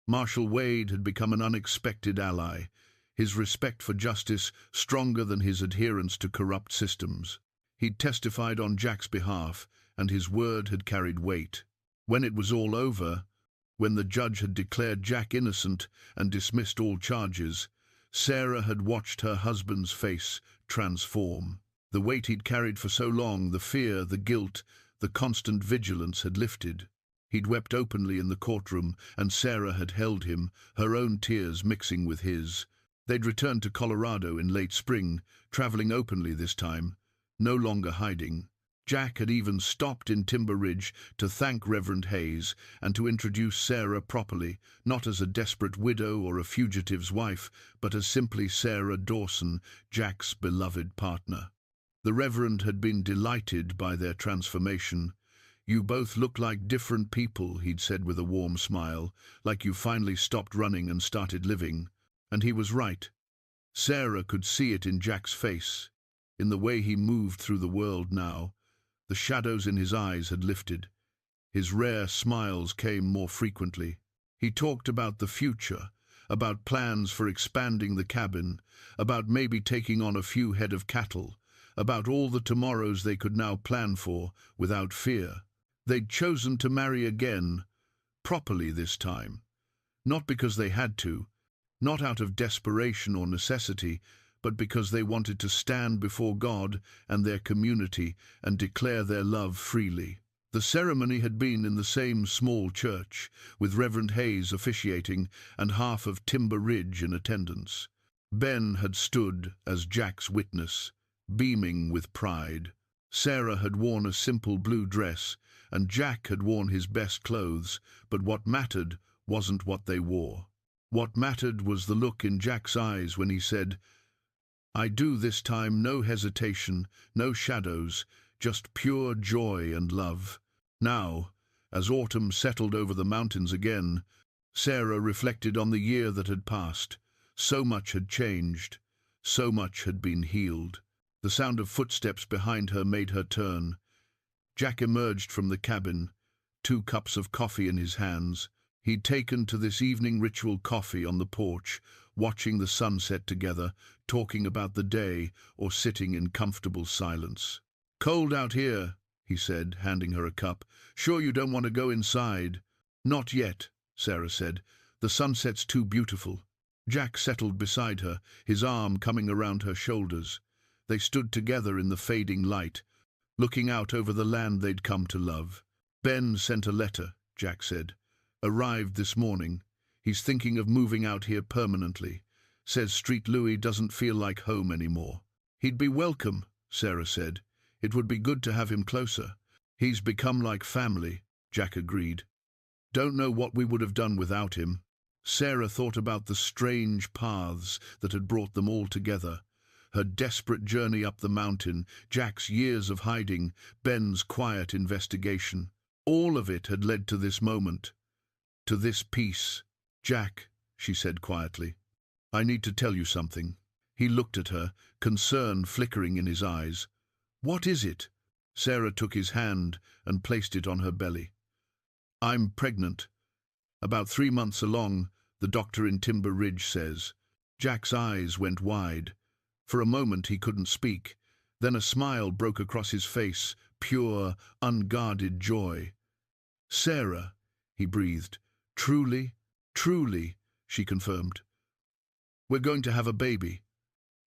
Marshal Wade had become an unexpected ally, his respect for justice stronger than his adherence to corrupt systems. He'd testified on Jack's behalf, and his word had carried weight. When it was all over, when the judge had declared Jack innocent and dismissed all charges, Sarah had watched her husband's face transform. The weight he'd carried for so long, the fear, the guilt, the constant vigilance had lifted. He'd wept openly in the courtroom, and Sarah had held him, her own tears mixing with his. They'd returned to Colorado in late spring, traveling openly this time, no longer hiding. Jack had even stopped in Timber Ridge to thank Reverend Hayes and to introduce Sarah properly, not as a desperate widow or a fugitive's wife, but as simply Sarah Dawson, Jack's beloved partner. The Reverend had been delighted by their transformation. "You both look like different people," he'd said with a warm smile, "like you finally stopped running and started living." And he was right. Sarah could see it in Jack's face, in the way he moved through the world now. The shadows in his eyes had lifted. His rare smiles came more frequently. He talked about the future, about plans for expanding the cabin, about maybe taking on a few head of cattle, about all the tomorrows they could now plan for without fear. They'd chosen to marry again, properly this time. Not because they had to, not out of desperation or necessity, but because they wanted to stand before God and their community and declare their love freely. The ceremony had been in the same small church, with Reverend Hayes officiating and half of Timber Ridge in attendance. Ben had stood as Jack's witness, beaming with pride. Sarah had worn a simple blue dress, and Jack had worn his best clothes, but what mattered wasn't what they wore. What mattered was the look in Jack's eyes when he said, "I do this time, no hesitation, no shadows, just pure joy and love." Now, as autumn settled over the mountains again, Sarah reflected on the year that had passed. So much had changed, so much had been healed. The sound of footsteps behind her made her turn. Jack emerged from the cabin, 2 cups of coffee in his hands. He'd taken to this evening ritual coffee on the porch, watching the sunset together, talking about the day, or sitting in comfortable silence. "Cold out here," he said, handing her a cup. "Sure you don't want to go inside?" "Not yet," Sarah said. "The sunset's too beautiful." Jack settled beside her, his arm coming around her shoulders. They stood together in the fading light, looking out over the land they'd come to love. "Ben sent a letter," Jack said. "Arrived this morning. He's thinking of moving out here permanently. Says Street Louis doesn't feel like home anymore." "He'd be welcome," Sarah said. "It would be good to have him closer." "He's become like family," Jack agreed. "Don't know what we would have done without him." Sarah thought about the strange paths that had brought them all together. Her desperate journey up the mountain, Jack's years of hiding, Ben's quiet investigation. All of it had led to this moment, to this peace. "Jack," she said quietly, "I need to tell you something." He looked at her, concern flickering in his eyes. "What is it?" Sarah took his hand and placed it on her belly. "I'm pregnant. About 3 months along, the doctor in Timber Ridge says." Jack's eyes went wide. For a moment he couldn't speak. Then a smile broke across his face, pure, unguarded joy. "Sarah," he breathed. "Truly?" "Truly," she confirmed. "We're going to have a baby.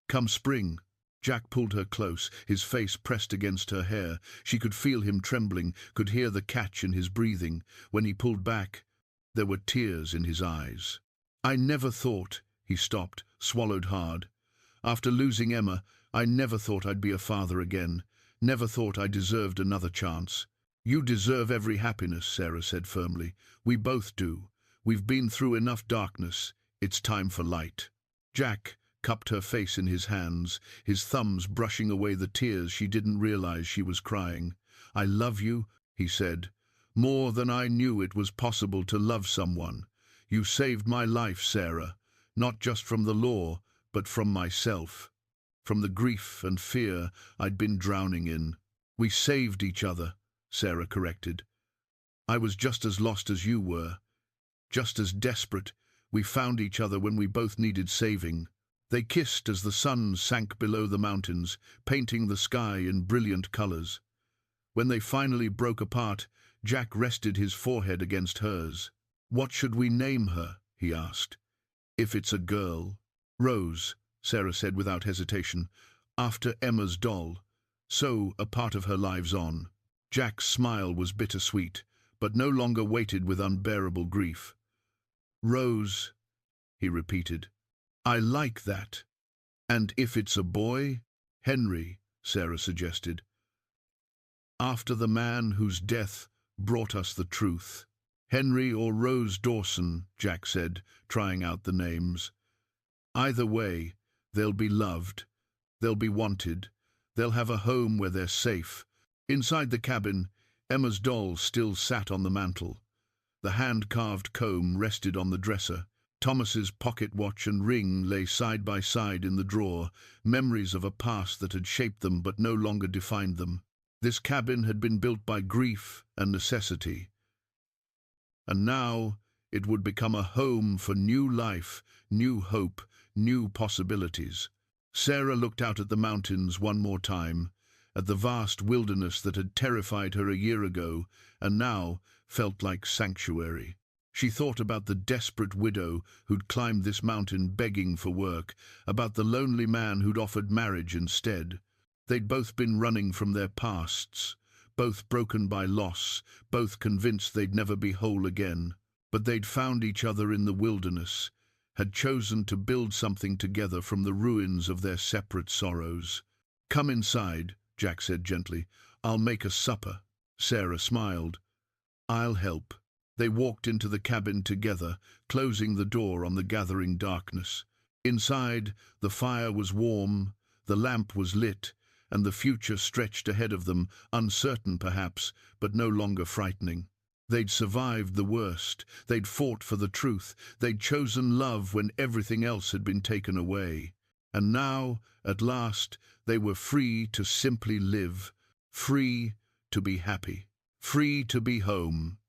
Come spring." Jack pulled her close, his face pressed against her hair. She could feel him trembling, could hear the catch in his breathing. When he pulled back, there were tears in his eyes. "I never thought," he stopped, swallowed hard. "After losing Emma, I never thought I'd be a father again. Never thought I deserved another chance." "You deserve every happiness," Sarah said firmly. "We both do. We've been through enough darkness. It's time for light." Jack cupped her face in his hands, his thumbs brushing away the tears she didn't realize she was crying. "I love you," he said, "more than I knew it was possible to love someone. You saved my life, Sarah, not just from the law, but from myself, from the grief and fear I'd been drowning in." "We saved each other," Sarah corrected. "I was just as lost as you were, just as desperate. We found each other when we both needed saving." They kissed as the sun sank below the mountains, painting the sky in brilliant colors. When they finally broke apart, Jack rested his forehead against hers. "What should we name her?" he asked. "If it's a girl." "Rose," Sarah said without hesitation, "after Emma's doll. So a part of her lives on." Jack's smile was bittersweet, but no longer weighted with unbearable grief. "Rose," he repeated. "I like that." "And if it's a boy?" "Henry," Sarah suggested. "After the man whose death brought us the truth." "Henry or Rose Dawson," Jack said, trying out the names. "Either way, they'll be loved, they'll be wanted, they'll have a home where they're safe." Inside the cabin, Emma's doll still sat on the mantel. The hand-carved comb rested on the dresser. Thomas's pocket watch and ring lay side by side in the drawer, memories of a past that had shaped them but no longer defined them. This cabin had been built by grief and necessity, and now it would become a home for new life, new hope, new possibilities. Sarah looked out at the mountains one more time, at the vast wilderness that had terrified her a year ago and now felt like sanctuary. She thought about the desperate widow who'd climbed this mountain begging for work, about the lonely man who'd offered marriage instead. They'd both been running from their pasts, both broken by loss, both convinced they'd never be whole again. But they'd found each other in the wilderness, had chosen to build something together from the ruins of their separate sorrows. "Come inside," Jack said gently. "I'll make us supper." Sarah smiled. "I'll help." They walked into the cabin together, closing the door on the gathering darkness. Inside, the fire was warm, the lamp was lit, and the future stretched ahead of them, uncertain perhaps, but no longer frightening. They'd survived the worst, they'd fought for the truth, they'd chosen love when everything else had been taken away. And now, at last, they were free to simply live, free to be happy, free to be home.